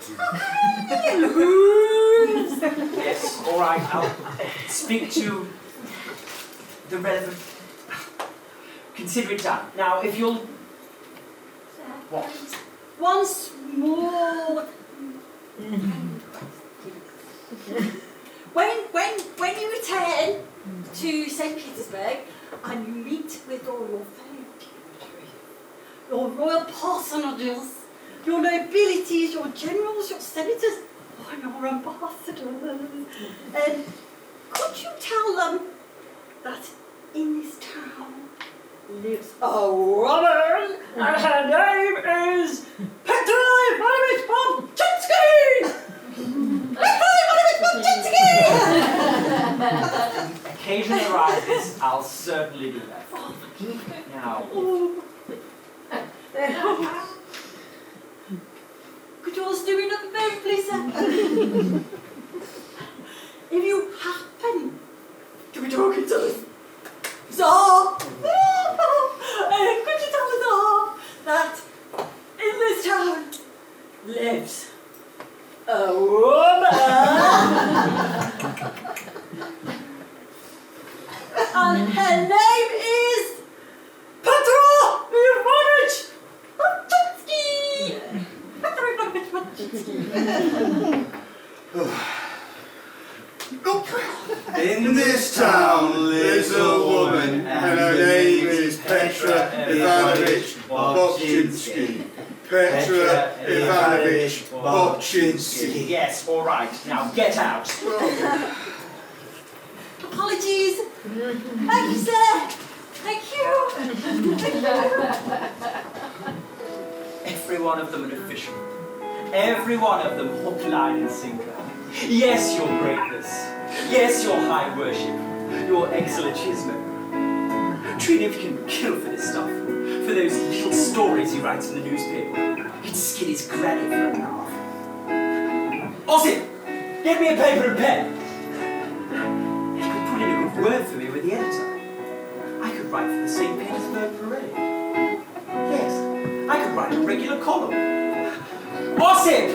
tiny hooves. Yes, all right. I'll speak to the relevant. Consider it done. Now, if you'll. What? Once more. When you return to St. Petersburg and you meet with all your fellow dignitaries, your royal personages, your nobilities, your generals, your senators, and your ambassadors, could you tell them that in this town lives a woman and her name is Petra Ivanovich Bobchinsky? Occasion arises, I'll certainly do that. Now, could you all do another vote, please, sir? If you happen to be talking to the Tsar, could you tell the Tsar that in this town lives a woman and her name is Petra Ivanovich Bobchinsky. Petra Ivanovich Bobchinsky. In this town lives a woman, and her name is Petra Ivanovich Bobchinsky. Petra Ivanovich Bobchinsky. yes, all right. Now get out. Apologies. Thank you, sir. Thank you. Every one of them an official. Every one of them hook, line, and sinker. Yes, your greatness. Yes, your high worship. Your excelentismo. Trinav can kill for this stuff. For those little stories he writes in the newspaper. He he'd skin his granny for a laugh. Osip, get me a paper and pen. He could put in a good word for me with the editor. I could write for the St. Petersburg Parade. Yes, I could write a regular column. Osip!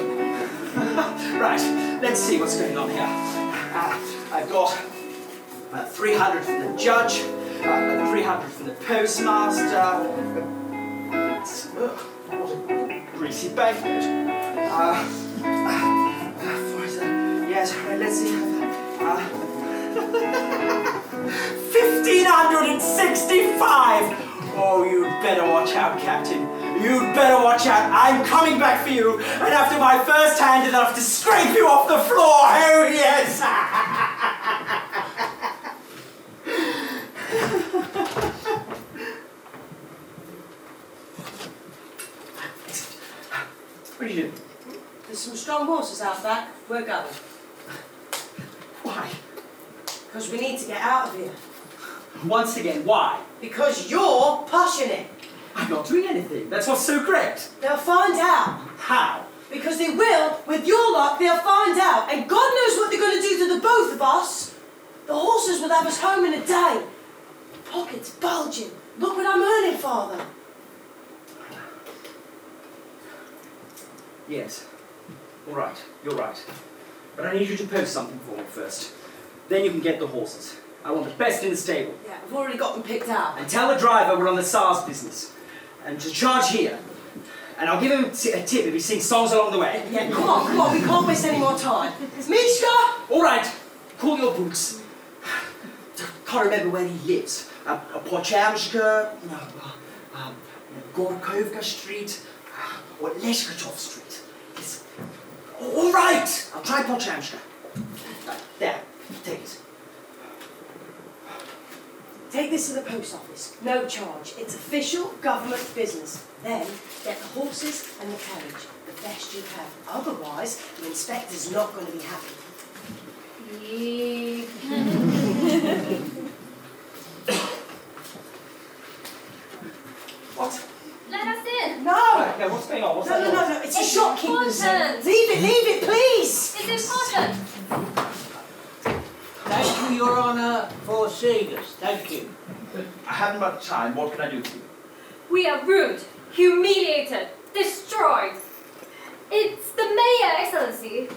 Right, let's see what's going on here. I've got 300 from the judge, 300 from the postmaster. What a greasy banknote. Yes, right, let's see. 1,565! Oh, you'd better watch out, Captain. You'd better watch out. I'm coming back for you, and after my first hand, enough to scrape you off the floor. Oh, yes! What are you doing? There's some strong horses out back. We're going. Why? Because we need to get out of here. Once again, why? Because you're pushing it. I'm not doing anything. That's what's so great. They'll find out. How? Because they will. With your luck, they'll find out. And God knows what they're going to do to the both of us. The horses will have us home in a day. Pockets bulging. Look what I'm earning, Father. Yes. All right. You're right. But I need you to post something for me first. Then you can get the horses. I want the best in the stable. Yeah, I've already got them picked out. And tell the driver we're on the SARS business. And to charge here. And I'll give him a tip if he sings songs along the way. Yeah, come on, we can't waste any more time. Mishka! All right, call your boots. Can't remember where he lives. Pochamshka, Gorkovka Street, or Leshkatov Street. Yes. All right, I'll try Pochamshka. There, take it. Take this to the post office. No charge. It's official government business. Then get the horses and the carriage. The best you can. Otherwise, the inspector's not going to be happy. What? Let us in. No! No, what's going on? What's No, going no, on? no, no. It's a shopkeeper's. important. Leave it, please! It's important. Thank you, Your Honour, for seeing us. Thank you. I haven't much time. What can I do for you? We are rude, humiliated, destroyed. It's the mayor, Excellency.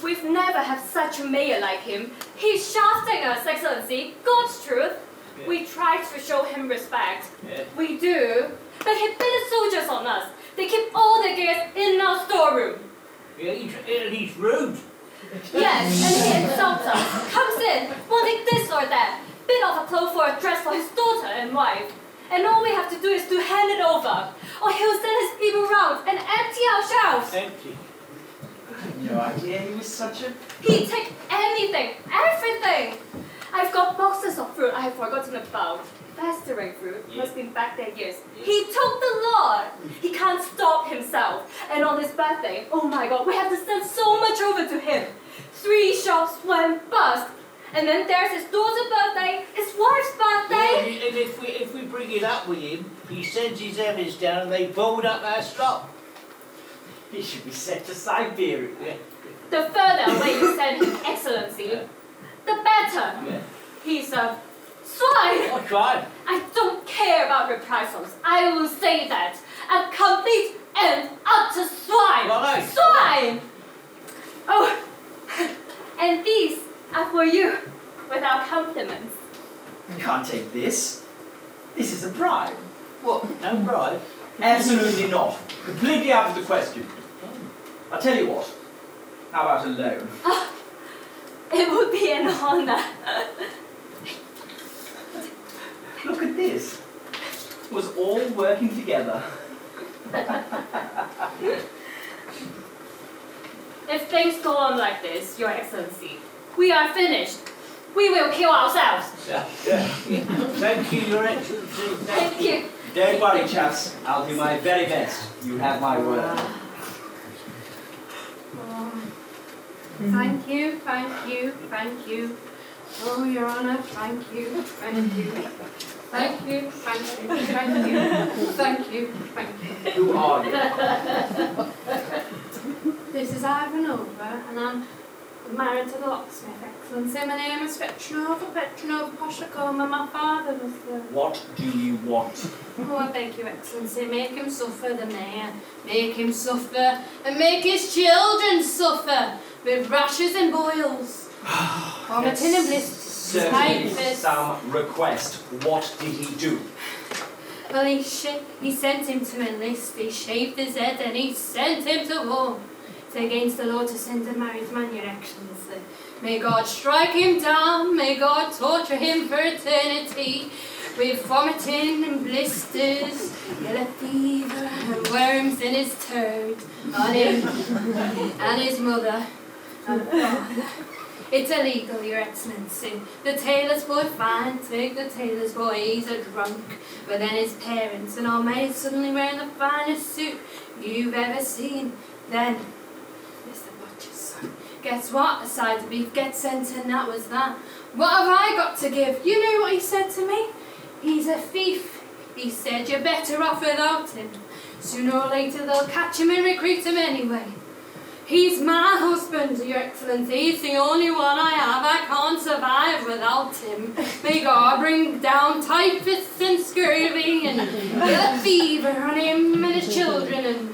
We've never had such a mayor like him. He's shafting us, Excellency. God's truth. Yeah. We try to show him respect. Yeah. We do. But he put soldiers on us. They keep all the gears in our storeroom. Yeah, he's rude. Yes, and he insults us. Comes in, wanting this or that. Bit of a cloth for a dress for his daughter and wife. And all we have to do is to hand it over. Or he'll send his people round and empty our shelves. Empty. I had no idea he was such a... He'd take anything, everything. I've got boxes of fruit I have forgotten about. Festering fruit Yeah. must be back there years. He took the lot. He can't stop himself. And on his birthday, oh my God, we have to send so much over to him. 3 shops went bust. And then there's his daughter's birthday, his wife's birthday. Yeah, and if we bring it up with him, he sends his enemies down and they board up our stock. He should be sent to Siberia. Yeah. The further away you send him, Excellency, the better. Yeah. He's a swine. I tried. I don't care about reprisals. I will say that. A complete and utter swine. Right. Swine! Oh, and these are for you, with our compliments. You can't take this. This is a bribe. What? No bribe? Absolutely not. Completely out of the question. I'll tell you what. How about a loan? It would be an honor. Look at this. It was all working together. If things go on like this, Your Excellency, we are finished. We will kill ourselves. Yeah. Thank you, Your Excellency. Thank you. Don't worry, chaps. I'll do my very best. You have my word. Thank you, thank you, thank you. Oh, Your Honour, thank you, thank you. Thank you, thank you, thank you, thank you, thank you. Who are you? This is Ivanova, and I'm married to the locksmith, Excellency. My name is Petronova Pushkin, and my father was the... What do you want? Oh, I beg you, Excellency, make him suffer, the mayor. Make him suffer, and make his children suffer, with rashes and boils. Vomiting and blisters. Certainly Typhus. some request. What did he do? Well, he sent him to enlist, he shaved his head and he sent him to war. It's against the law to send a married man, Your Excellency. May God strike him down, may God torture him for eternity, with vomiting and blisters, yellow fever and worms in his turd, on him and his mother and father. It's illegal, Your Excellency. The tailor's boy fine, take the tailor's boy, he's a drunk. But then his parents and all maids suddenly wearing the finest suit you've ever seen. Then, Mr. Butcher's son, guess what? A side of beef gets sent and that was that. What have I got to give? You know what he said to me? He's a thief. He said you're better off without him. Sooner or later they'll catch him and recruit him anyway. He's my husband, Your Excellency. He's the only one I have. I can't survive without him. May God bring down typhus and scurvy and yellow fever on him and his children and...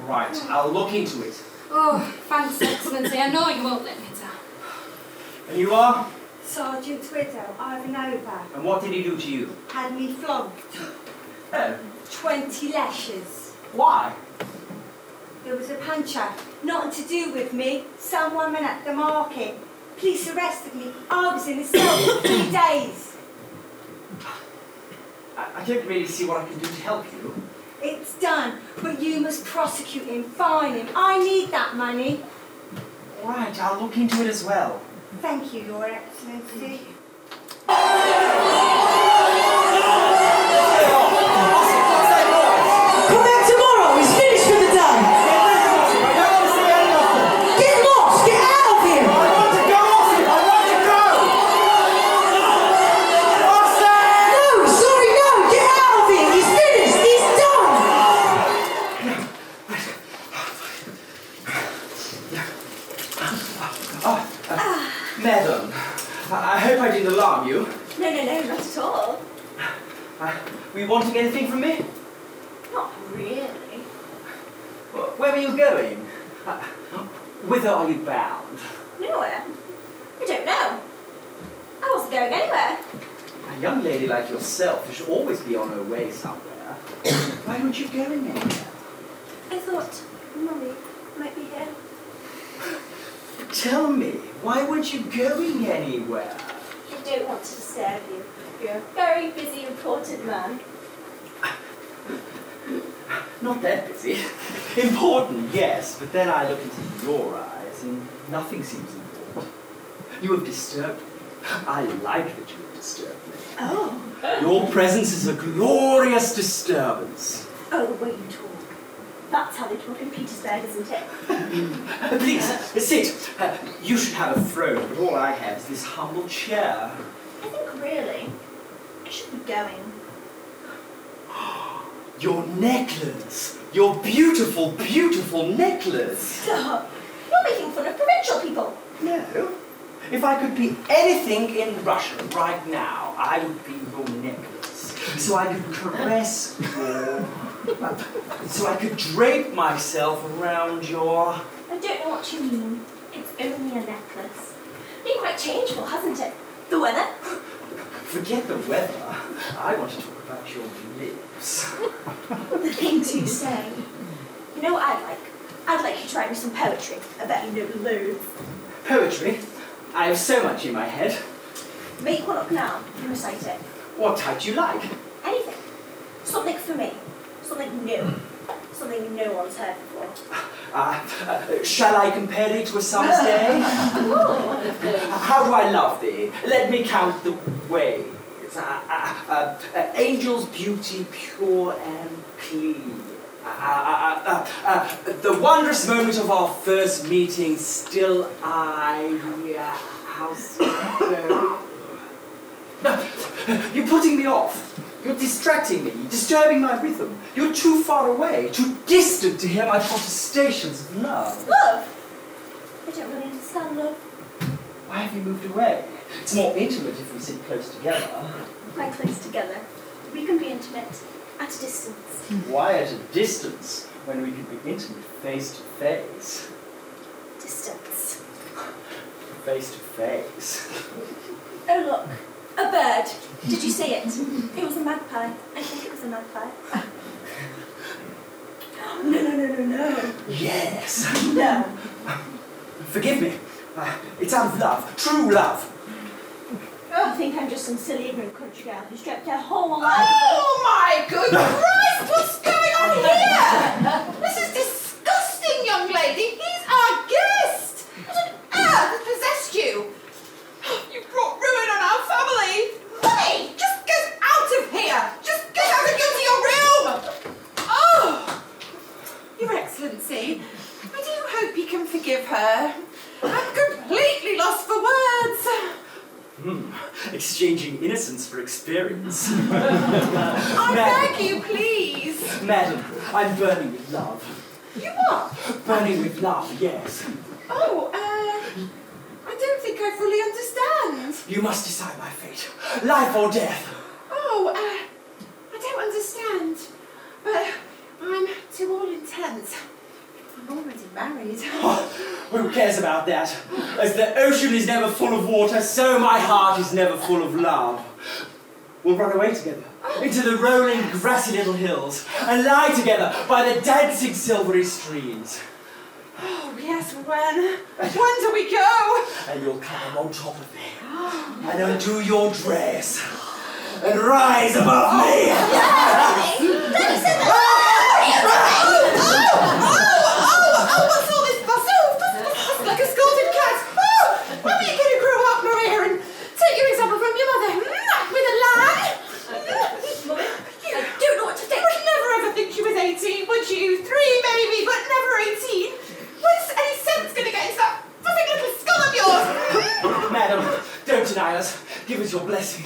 Right, I'll look into it. Oh, thanks, Excellency. I know you won't let me down. And you are? Sergeant's widow, Ivanova, And what did he do to you? had me flogged. Oh, 20 lashes. why? There was a puncher, nothing to do with me, some woman at the market. Police arrested me. I was in the cell for 3 days. I don't really see what I can do to help you. It's done, but you must prosecute him, fine him. I need that money. Right, I'll look into it as well. Thank you, Your Excellency. Come back tomorrow. He's finished for the day. Get lost. Get out of here. I want to go off him! I want to go! No, sorry, no. Get out of here. He's finished. He's done. Madam, I hope I didn't alarm you. No, not at all. Were you wanting anything from me? Not really. Where are you going? Whither are you bound? Nowhere. I don't know. I wasn't going anywhere. A young lady like yourself should always be on her way somewhere. Why weren't you going anywhere? I thought Mummy might be here. Tell me, why weren't you going anywhere? I don't want to disturb you. You're a very busy, important man. Not that busy. Important, yes, but then I look into your eyes and nothing seems important. You have disturbed me. I like that you have disturbed me. Oh. Your presence is a glorious disturbance. Oh, the way you talk. That's how they talk in Petersburg, isn't it? Please, sit. You should have a throne, but all I have is this humble chair. I think really, I should be going. Your necklace! Your beautiful, beautiful necklace! Stop! You're making fun of provincial people. No. If I could be anything in Russia right now, I would be your necklace. So I could caress your... so I could drape myself around your... I don't know what you mean. It's only a necklace. Been quite changeful, hasn't it? The weather? Forget the weather. I want to talk about your lips. The things you say. You know what I'd like? I'd like you to write me some poetry. I bet you know loads. Poetry? I have so much in my head. Make one up now and recite it. What type do you like? Anything. Something for me. Something new. Something no one's heard before. Shall I compare thee to a summer's day? How do I love thee? Let me count the ways. Angel's beauty, pure and clean. The wondrous moment of our first meeting, still I... how so? You're putting me off. You're distracting me, disturbing my rhythm. You're too far away, too distant to hear my protestations of love. Love? I don't really understand love. Why have you moved away? It's more intimate if we sit close together. Quite close together. We can be intimate at a distance. Why at a distance when we can be intimate face to face? Distance. Face to face. Oh look, a bird. Did you see it? It was a magpie. I think it was a magpie. No. Yes. No. Forgive me. It's out of love, true love. I think I'm just some silly ignorant country girl who's dreamt her whole life. Oh my good Christ, what's going on here? This is disgusting, young lady. He's our guest. What on earth has possessed you? You brought ruin on our family. Money, just get out of here. Just get out and go to your room. Oh, Your Excellency, I do hope you can forgive her. I'm completely lost for words. Exchanging innocence for experience. I beg you, please. Madam, I'm burning with love. You are? Burning with love, yes. Oh, I don't think I fully understand. You must decide my fate. Life or death. Oh, I don't understand. But I'm, to all intents, I'm already married. Who cares about that? As the ocean is never full of water, so my heart is never full of love. We'll run away together, into the rolling grassy little hills, and lie together by the dancing silvery streams. Oh, yes, when? When do we go? And you'll climb on top of me, and undo your dress, and rise above me. What's all this fuss? Fuss like a scolded cat. When are you going to grow up, Maria, and take your example from your mother? With a lamb? Mummy, I don't know what to think. Would never ever think she was 18, would you? 3 maybe, but never 18. What's any sense going to get into that fussing little skull of yours? Madam, don't deny us. Give us your blessing.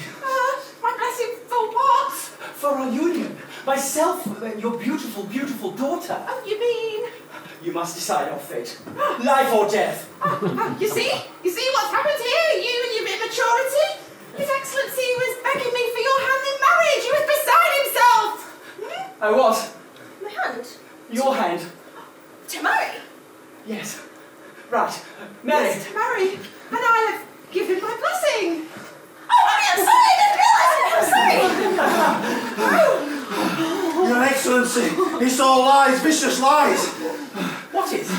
My blessing for what? For our union. Myself and your beautiful, beautiful daughter. Oh, you mean? You must decide our fate. Life or death. You see? You see what's happened here? You and your immaturity? His Excellency was begging me for your hand in marriage. He was beside himself. I was. My hand? Your hand. To marry? Yes. Right. Marry. Yes, to marry. And I have given my blessing. Oh, Mummy, I'm sorry. I didn't realise it. I'm sorry. Your Excellency, it's all lies, vicious lies. What is?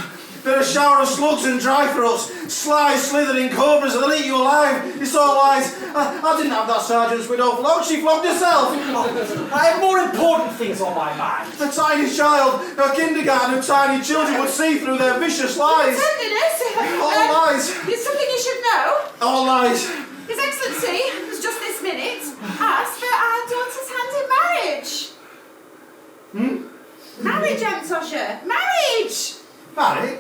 They're a shower of slugs and dry throats, sly, slithering cobras that'll eat you alive. It's all lies. I didn't have that sergeant's widow flogged. She flogged herself. I have more important things on my mind. A tiny child, a kindergarten of tiny children would see through their vicious lies. Tenderness. All lies. It's something you should know. All lies. His Excellency has just this minute asked for our daughter's hand in marriage. Marriage, Antosha. Marriage! Marry?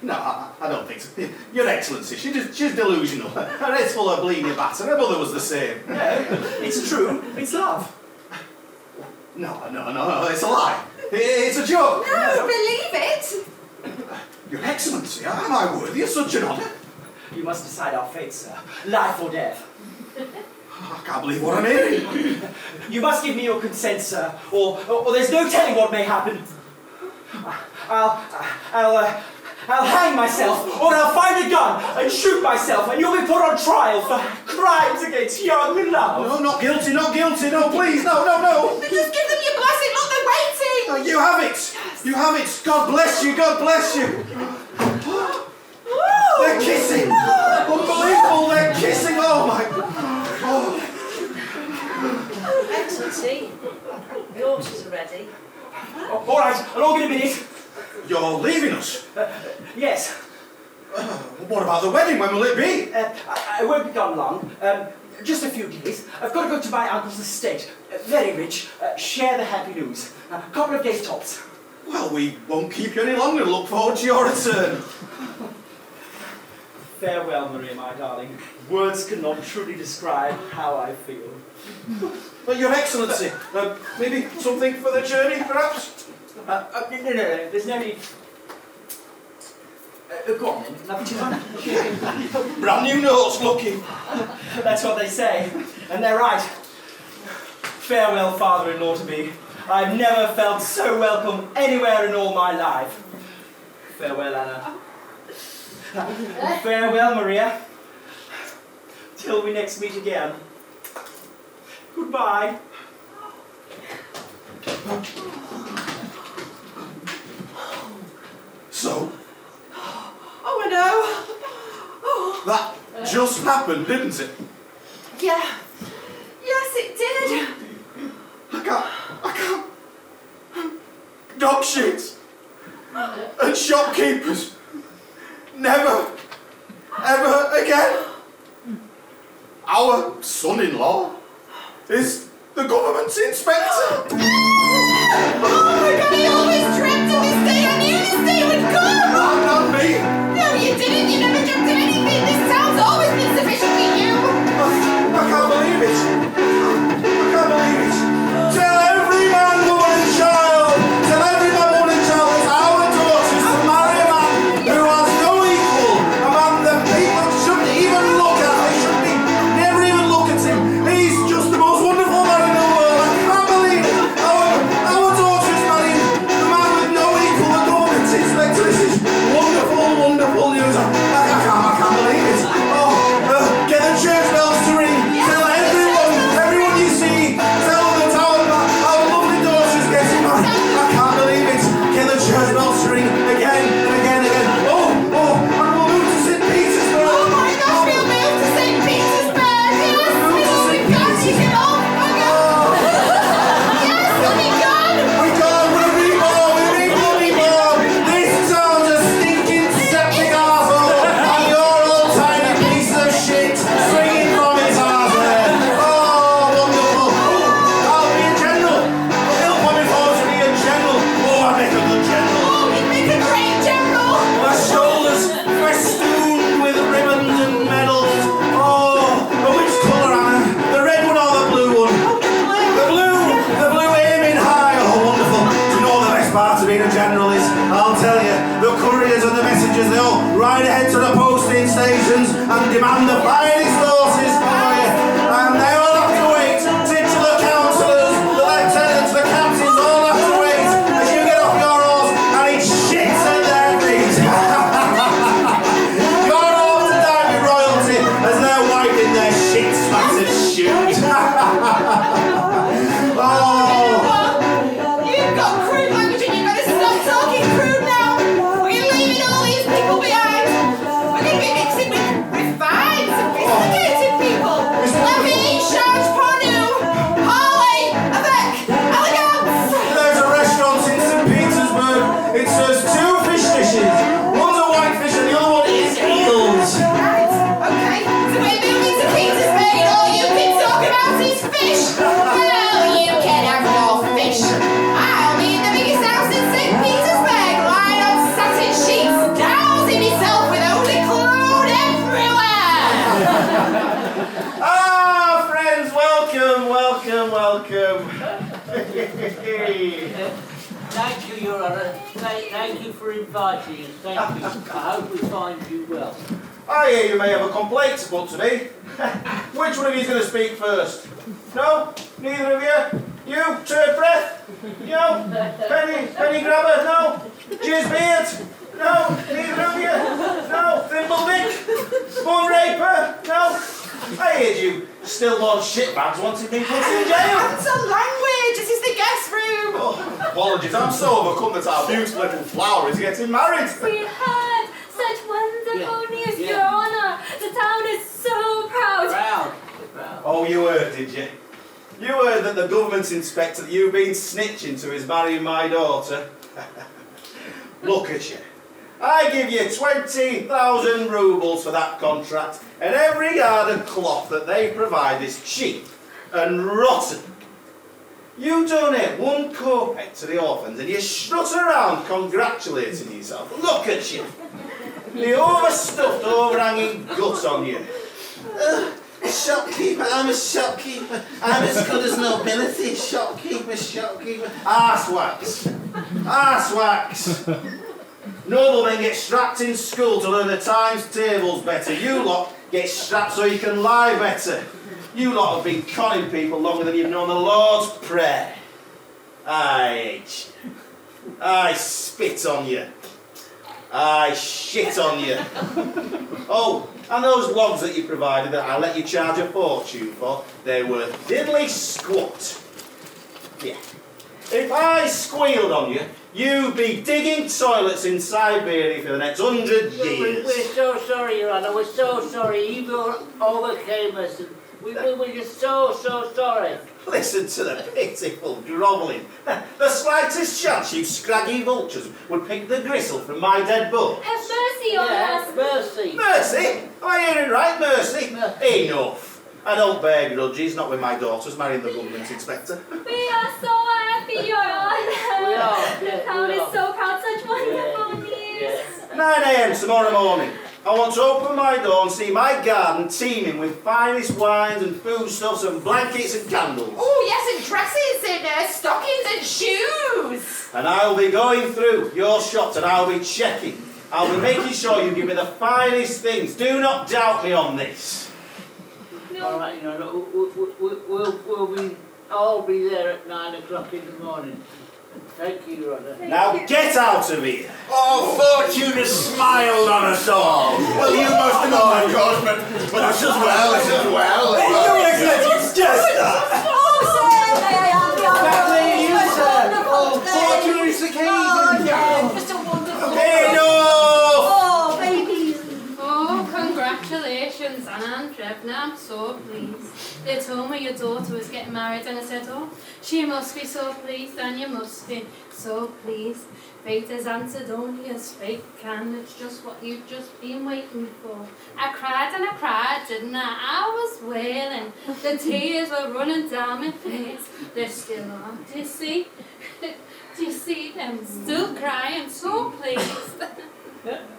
No, I don't think so. Your Excellency, she's delusional. Her head's full of bleeding batter. Her mother was the same. It's true. It's love. No, it's a lie. It's a joke. No, believe it. Your Excellency, am I worthy of such an honour? You must decide our fate, sir. Life or death. I can't believe what I'm hearing. You must give me your consent, sir, or there's no telling what may happen. I'll hang myself, or I'll find a gun and shoot myself, and you'll be put on trial for crimes against young love. No, not guilty, no, please, no. Then just give them your blessing. Look, they're waiting. You have it. You have it. God bless you. They're kissing. Unbelievable, they're kissing. Oh, my God. Oh. Excellency, the horses are ready. All right, along in a minute. You're leaving us? Yes. What about the wedding? When will it be? I won't be gone long. Just a few days. I've got to go to my uncle's estate. Very rich. Share the happy news. A couple of days tops. Well, we won't keep you any longer. Look forward to your return. Farewell, Maria, my darling. Words cannot truly describe how I feel. But Your Excellency, maybe something for the journey, perhaps? No, there's no need. Go on then, have your time. Brand new notes, lucky. That's what they say, and they're right. Farewell, father-in-law to be. I've never felt so welcome anywhere in all my life. Farewell, Anna. Farewell, Maria. Till we next meet again. Goodbye. So, Oh, no. Oh, that just happened, didn't it? yeah. Yes, it did. I can't. Dog shit and shopkeepers. Never, ever again. Our son-in-law is the government's inspector. Oh my God, I always dreamt of this day. I knew this day would come. Not me. No, you didn't. You never dreamt of anything. This town's always been sufficient for you. I can't believe it. I can't believe it. Tell every man, woman and child, tell every man, woman and child that our daughters to marry a man who has no equal, a man that people shouldn't even look at. They shouldn't never even look at him. He's just the most wonderful man in the world. I can't believe it. Our daughters marrying the man with no equal, the government inspector. This is wonderful, wonderful news. I can't believe it. Oh, get the church bells to ring. Tell everyone you see, tell them that our lovely daughter's getting married. I can't believe it. Get the church bells to ring again and again and again. Oh, and we'll move to St. Petersburg. Oh my gosh, we'll move to St. Petersburg. Yes, we'll be gone. You can all yes, we'll be gone. We're reborn. This town's a stinking septic arsehole, and you're a little tiny piece of shit swinging from its arse there. Oh, wonderful. I'll be a general. They'll put me forward to be a general. Oh, I'd make a good general. Oh, you'd make a great general. My shoulders festooned with ribbons and medals. Oh, but which colour, Anna? The red one or the blue one? The blue aiming high. Oh, wonderful. Do you know what the best part of being a general is? I'll tell you. The couriers and the messengers, they all ride ahead to the posting stations and demand the finest horses. Oh, yeah. And they all have to wait. Titular councillors, the lieutenants, the captains all have to wait as you get off your horse and it shits at their feet. You're all to die with royalty as they're wiping their shit-spattered shoes. You've got crude language and you better stop talking crude now. We're leaving all these people behind. We're going to be mixing with refined, sophisticated people. La vie change pour nous. Parlez avec elegance. There's a restaurant in St. Petersburg. It serves 2 fish dishes. One's a whitefish and the other one is eels. Right, okay. So we're moving to Petersburg and all you can talk about is fish. Well, you can have your fish. I'll be in the biggest house in St. Petersburg, lying on satin sheets, dousing myself with eau de cologne everywhere. Ah, friends, welcome. Thank you, Your Honour. Thank you for inviting us. Thank you. I hope we find you well. I hear you may have a complaint to put to me. Which one of you is going to speak first? No? Neither of you? You? Turd breath? No? Penny grabber? No? Jizz beard? No? Neither of you? No? Thimble dick? Bun raper? No? I heard you stillborn shitbags wanting me put in jail. That's a language. This is the guest room. Oh, apologies, I'm so overcome that our beautiful little flower is getting married. We heard such wonderful news, Your Honour. The town is so proud. Proud. Oh, you heard, did you? You heard that the government inspector that you've been snitching to is marrying my daughter? Look at you. I give you 20,000 rubles for that contract, and every yard of cloth that they provide is cheap and rotten. You donate 1 kopeck to the orphans and you strut around congratulating yourself. Look at you. The overstuffed, overhanging banging gut on you. Shopkeeper, I'm a shopkeeper. I'm as good as nobility. Shopkeeper, shopkeeper. Arsewax. Arsewax. Noblemen get strapped in school to learn the times tables better. You lot get strapped so you can lie better. You lot have been conning people longer than you've known the Lord's Prayer. I hate you. I spit on you. I shit on you. Oh, and those logs that you provided that I let you charge a fortune for, they were diddly squat. Yeah. If I squealed on you, you'd be digging toilets in Siberia for the next 100 years. We're so sorry, Your Honour. We're so sorry. Evil overcame us. And we're just so sorry. Listen to the pitiful grovelling. The slightest chance you scraggy vultures would pick the gristle from my dead bull. Have mercy on Yeah, us. mercy. Mercy? Am I hearing right, Mercy? Enough. I don't bear grudges, not with my daughters marrying the government inspector. We are so happy, Your Honour. We are, The yeah, town we is are. so proud, such wonderful news. Yeah. 9 a.m. tomorrow morning. I want to open my door and see my garden teeming with finest wines and foodstuffs and blankets and candles. Oh, yes, and dresses and stockings and shoes. And I'll be going through your shops and I'll be checking. I'll be making sure you give me the finest things. Do not doubt me on this. All right, Your Honour. We'll all be there at 9 o'clock in the morning. Thank you, Your Honour. Now get out of here. Oh, fortune has smiled on us all. Well, you must have known, of course, but us as well, us as well. Your Excellency, it's just that. Fortune is the cave. Just a wonderful. Enough! Oh, babies. Oh, congratulations, Anna and Trevna. I'm so pleased. They told me your daughter was getting married and I said, oh, she must be so pleased and you must be so pleased. Fate has answered only as fate can. It's just what you've just been waiting for. I cried and I cried, didn't I? I was wailing. The tears were running down my face. They still are. Do you see? Do you see them still crying? So pleased.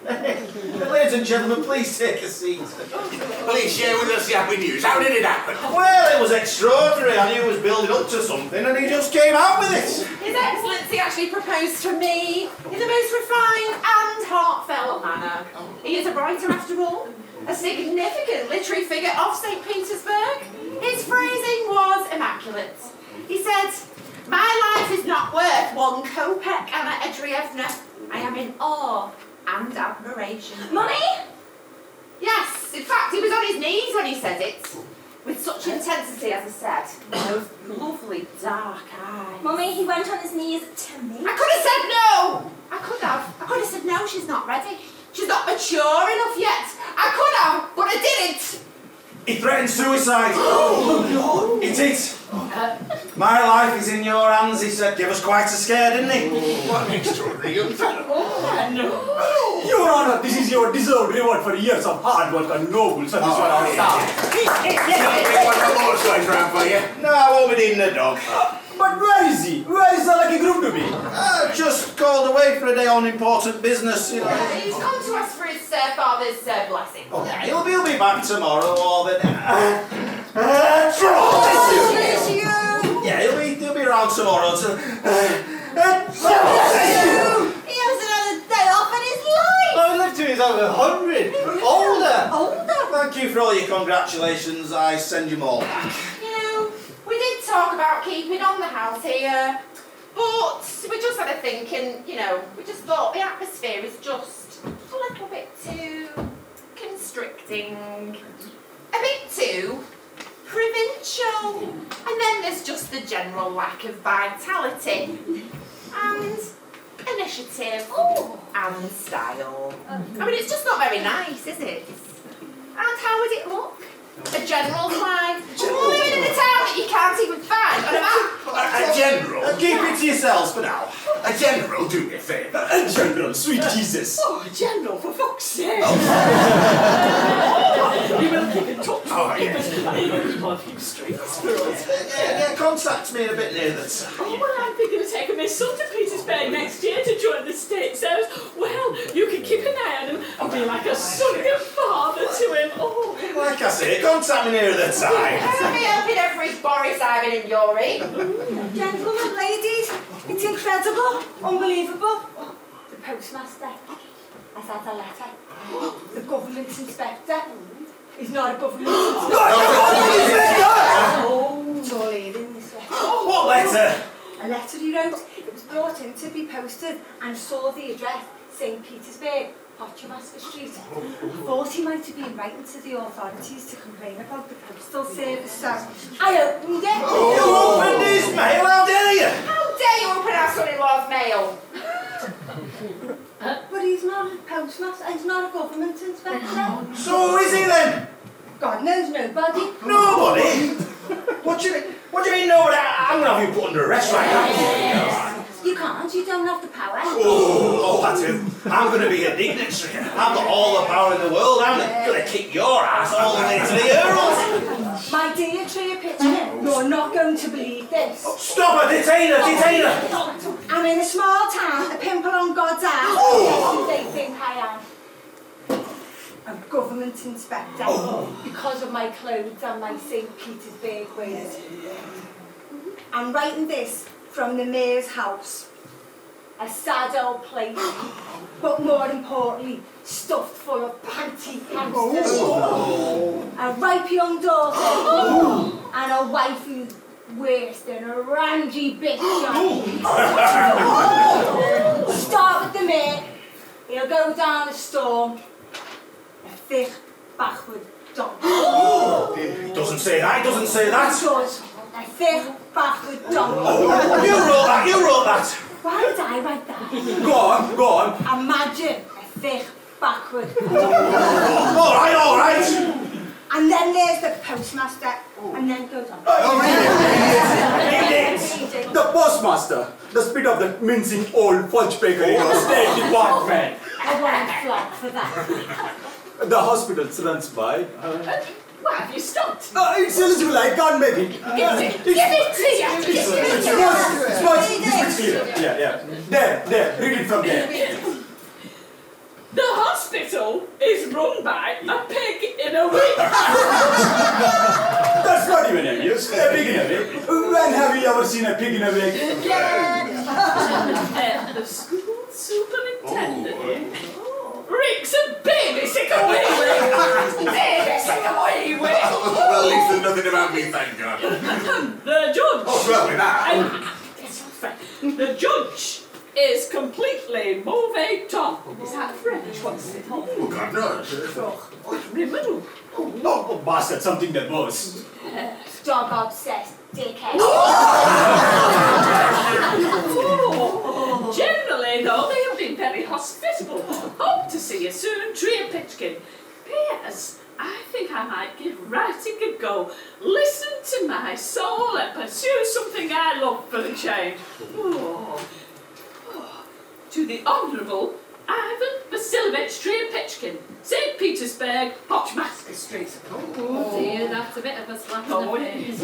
Ladies and gentlemen, please take a seat. Please share with us the happy news. How did it happen? Well, it was extraordinary. I knew he was building up to something and he just came out with it. His Excellency actually proposed to me in the most refined and heartfelt manner. He is a writer after all, a significant literary figure of St. Petersburg. His phrasing was immaculate. He said, "My life is not worth 1 kopeck, Anna Edrievna. I am in awe and admiration." Mummy? Yes, in fact, he was on his knees when he said it. With such intensity, as he said, those lovely dark eyes. Mummy, he went on his knees to me. I could have said no! I could have said no, she's not ready. She's not mature enough yet. I could have, but I didn't. He threatened suicide. Oh, no. He did. My life is in your hands, he said. Gave us quite a scare, didn't he? What an extraordinary young fellow. Your Honour, this is your deserved reward for years of hard work and noble service for our staff. Something one more slice round for you. No, I won't be needing a dog. But where is he? Where is the lucky group to be? Just called away for a day on important business, you know. He's come to us for his father's blessing. Oh, yeah, he'll be back tomorrow or the... Yeah, he'll be around tomorrow to... He hasn't had a day off in his life. I lived till he was over 100. Older. Older. Thank you for all your congratulations. I send you more back. You know, we did talk about keeping on the house here, but we just had a think and, you know, we just thought the atmosphere is just a little bit too constricting, a bit too provincial, and then there's just the general lack of vitality and initiative and style. I mean, it's just not very nice, is it? And how would it look? A general flag? Living in a town that you can't even find on a map? A general? Keep it to yourselves for now. A general, do me a favour. A general, sweet Jesus. Oh, General, for fuck's sake! You will keep in touch. Oh, yes. Of you streets for us. Yeah, contact me in a bit near the time. Oh, well, I'm thinking of taking my son to Petersburg next year to join the State Service. Well, you can keep an eye on him and be like a son of your father take contact near the time. I'll be helping every Boris Ivan in your ring. Gentlemen, ladies, it's incredible, unbelievable. The postmaster has had a letter. The government inspector is not a government inspector. It's all here in this letter. What letter? A letter he wrote. It was brought in to be posted and saw the address, St. Petersburg, Potchamaster Street. I thought he might have been writing to the authorities to complain about the postal service, so I opened it. You opened his mail, how dare you? How dare you open our son-in-law's mail? But he's not a postmaster, he's not a government inspector. So who is he then? God knows nobody. Nobody? What do you mean nobody? I'm going to have you put under arrest right now. You can't, you don't have the power. Oh, I do. I'm going to be a dignitary. I've got all the power in the world. I'm going to kick your ass all the way to the Earls. My dear Tria Pitchman, you're not going to believe this. Stop her, detain her. I'm in a small town, a pimple on God's ass. Guess who they think I am? A government inspector. Because of my clothes and my St. Petersburg ways. I'm writing this from the mayor's house. A sad old place, but more importantly, stuffed full of panty hamsters. A ripe young daughter, and a wife who's worse than a rangy bitch. Start with the mayor, he'll go down a storm, a thick, backward donkey. Doesn't say that, doesn't say that. Does, a thick, backward donkey. You wrote that. Why did I write that? Go on. Imagine a thick, backward. All right. And then there's the postmaster, and then goes on. The postmaster, the spit of the mincing old fudge bakery, State Department. I want a flag for that. The hospital runs by. Why have you stopped? It's eligible, I can't make it. Give it to you. It's clear. Yeah. There, read it from there. The hospital is run by a pig in a wig. That's not even a use. A pig in a wig. When have you ever seen a pig in a wig? The school superintendent rigs a baby sick away with. Baby sick away with. Well, at least there's nothing about me, thank God. The judge. Oh, well, with that. The judge is completely mauvais ton. Is that French? What's it? Oh, God knows. Rimmel. Oh, bastard, something that was. Dog obsessed, dickhead. Generally, though, they have been very hospitable. Hope to see you soon, Tria Pitchkin. P.S. I think I might give writing a go. Listen to my soul and pursue something I love for the change. To the Honourable Ivan Vasilovich Tria Pitchkin, St. Petersburg, Potchmaster Street. Oh dear, that's a bit of a slap in the face.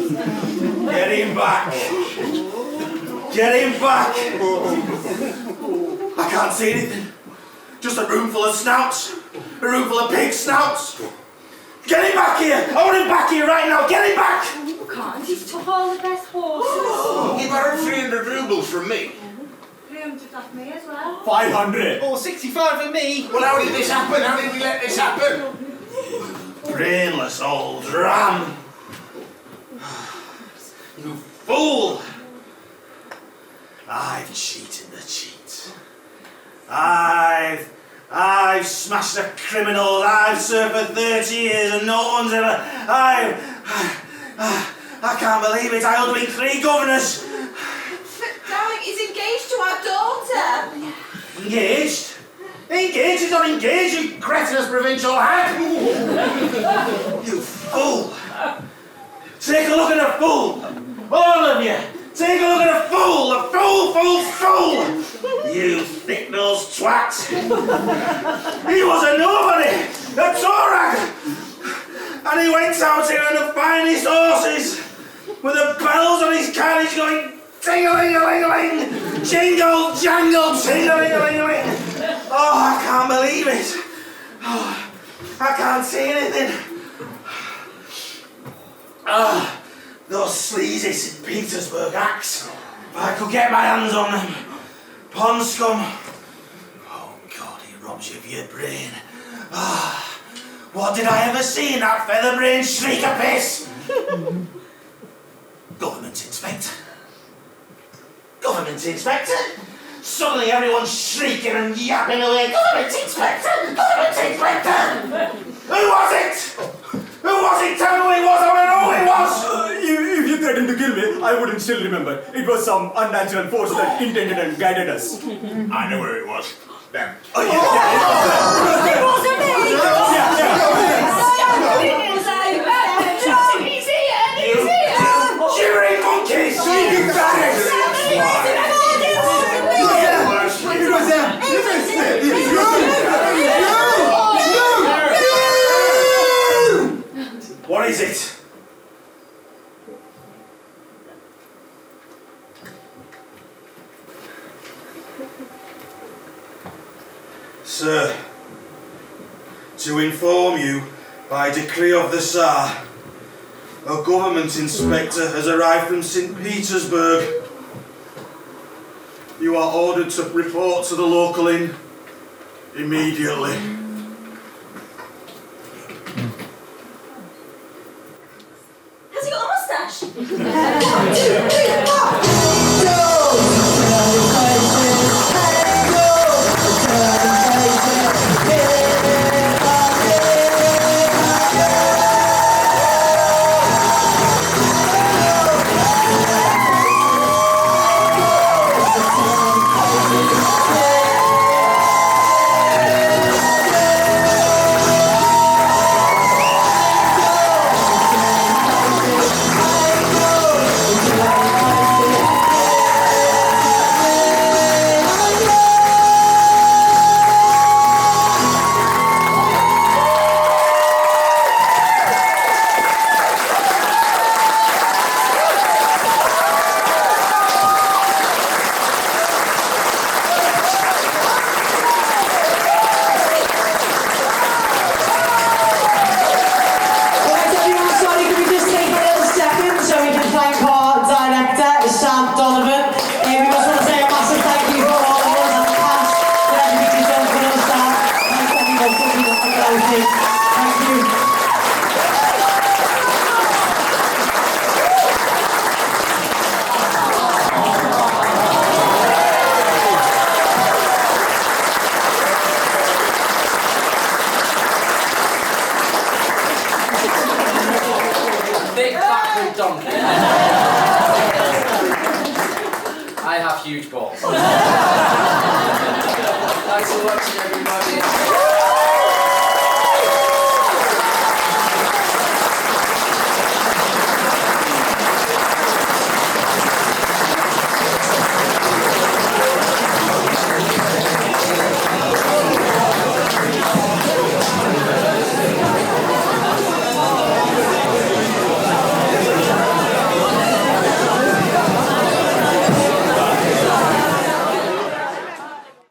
Get him back. Get him back. I can't see anything. Just a room full of snouts. A room full of pig snouts. Get him back here. I want him back here right now. Get him back. You can't, he's took all the best horses. He borrowed 300 rubles from me. 300 off me as well. 500. Or 65 for me. Well, how did this happen? How did we let this happen? Brainless old ram. You fool. I've cheated the cheat. I've smashed the criminals. I've served for 30 years and no one's ever... I can't believe it. I hoodwinked 3 governors. Darling, he's engaged to our daughter. Engaged? Engaged? He's not engaged, you cretinous provincial hag! You fool! Take a look at a fool! All of you! Take a look at a fool! A fool! You thick-nosed twat! He was a nobody! A Torag! And he went out here on the finest horses with the bells on his carriage going ting-a-ling-a-ling-a-ling! Jingle, jangle, ting-a-ling-a-ling-a-ling! Oh, I can't believe it! Oh, I can't see anything! Those sleazy St. Petersburg acts. If I could get my hands on them. Pond scum. Oh God, he robs you of your brain. What did I ever see in that feather-brained shriek of piss? Government inspector. Government inspector. Suddenly everyone's shrieking and yapping away. Government inspector! Government inspector! Who was it? Who was it? Tell me who it was. I want to know who it was. If you threatened to kill me, I wouldn't still remember. It was some unnatural force that intended and guided us. I know where it was. Them. It wasn't me! He's here! Cheering monkeys! You banners! It was them! What is it? Sir, to inform you, by decree of the Tsar, a government inspector has arrived from St. Petersburg. You are ordered to report to the local inn immediately. Has he got a moustache? Sam Donovan. We just want to say a massive thank you for all of us and the cast for everything you've done for us, Sam. Thanks everyone for being hospitality. Thank you. Big backward donkey. I have huge balls.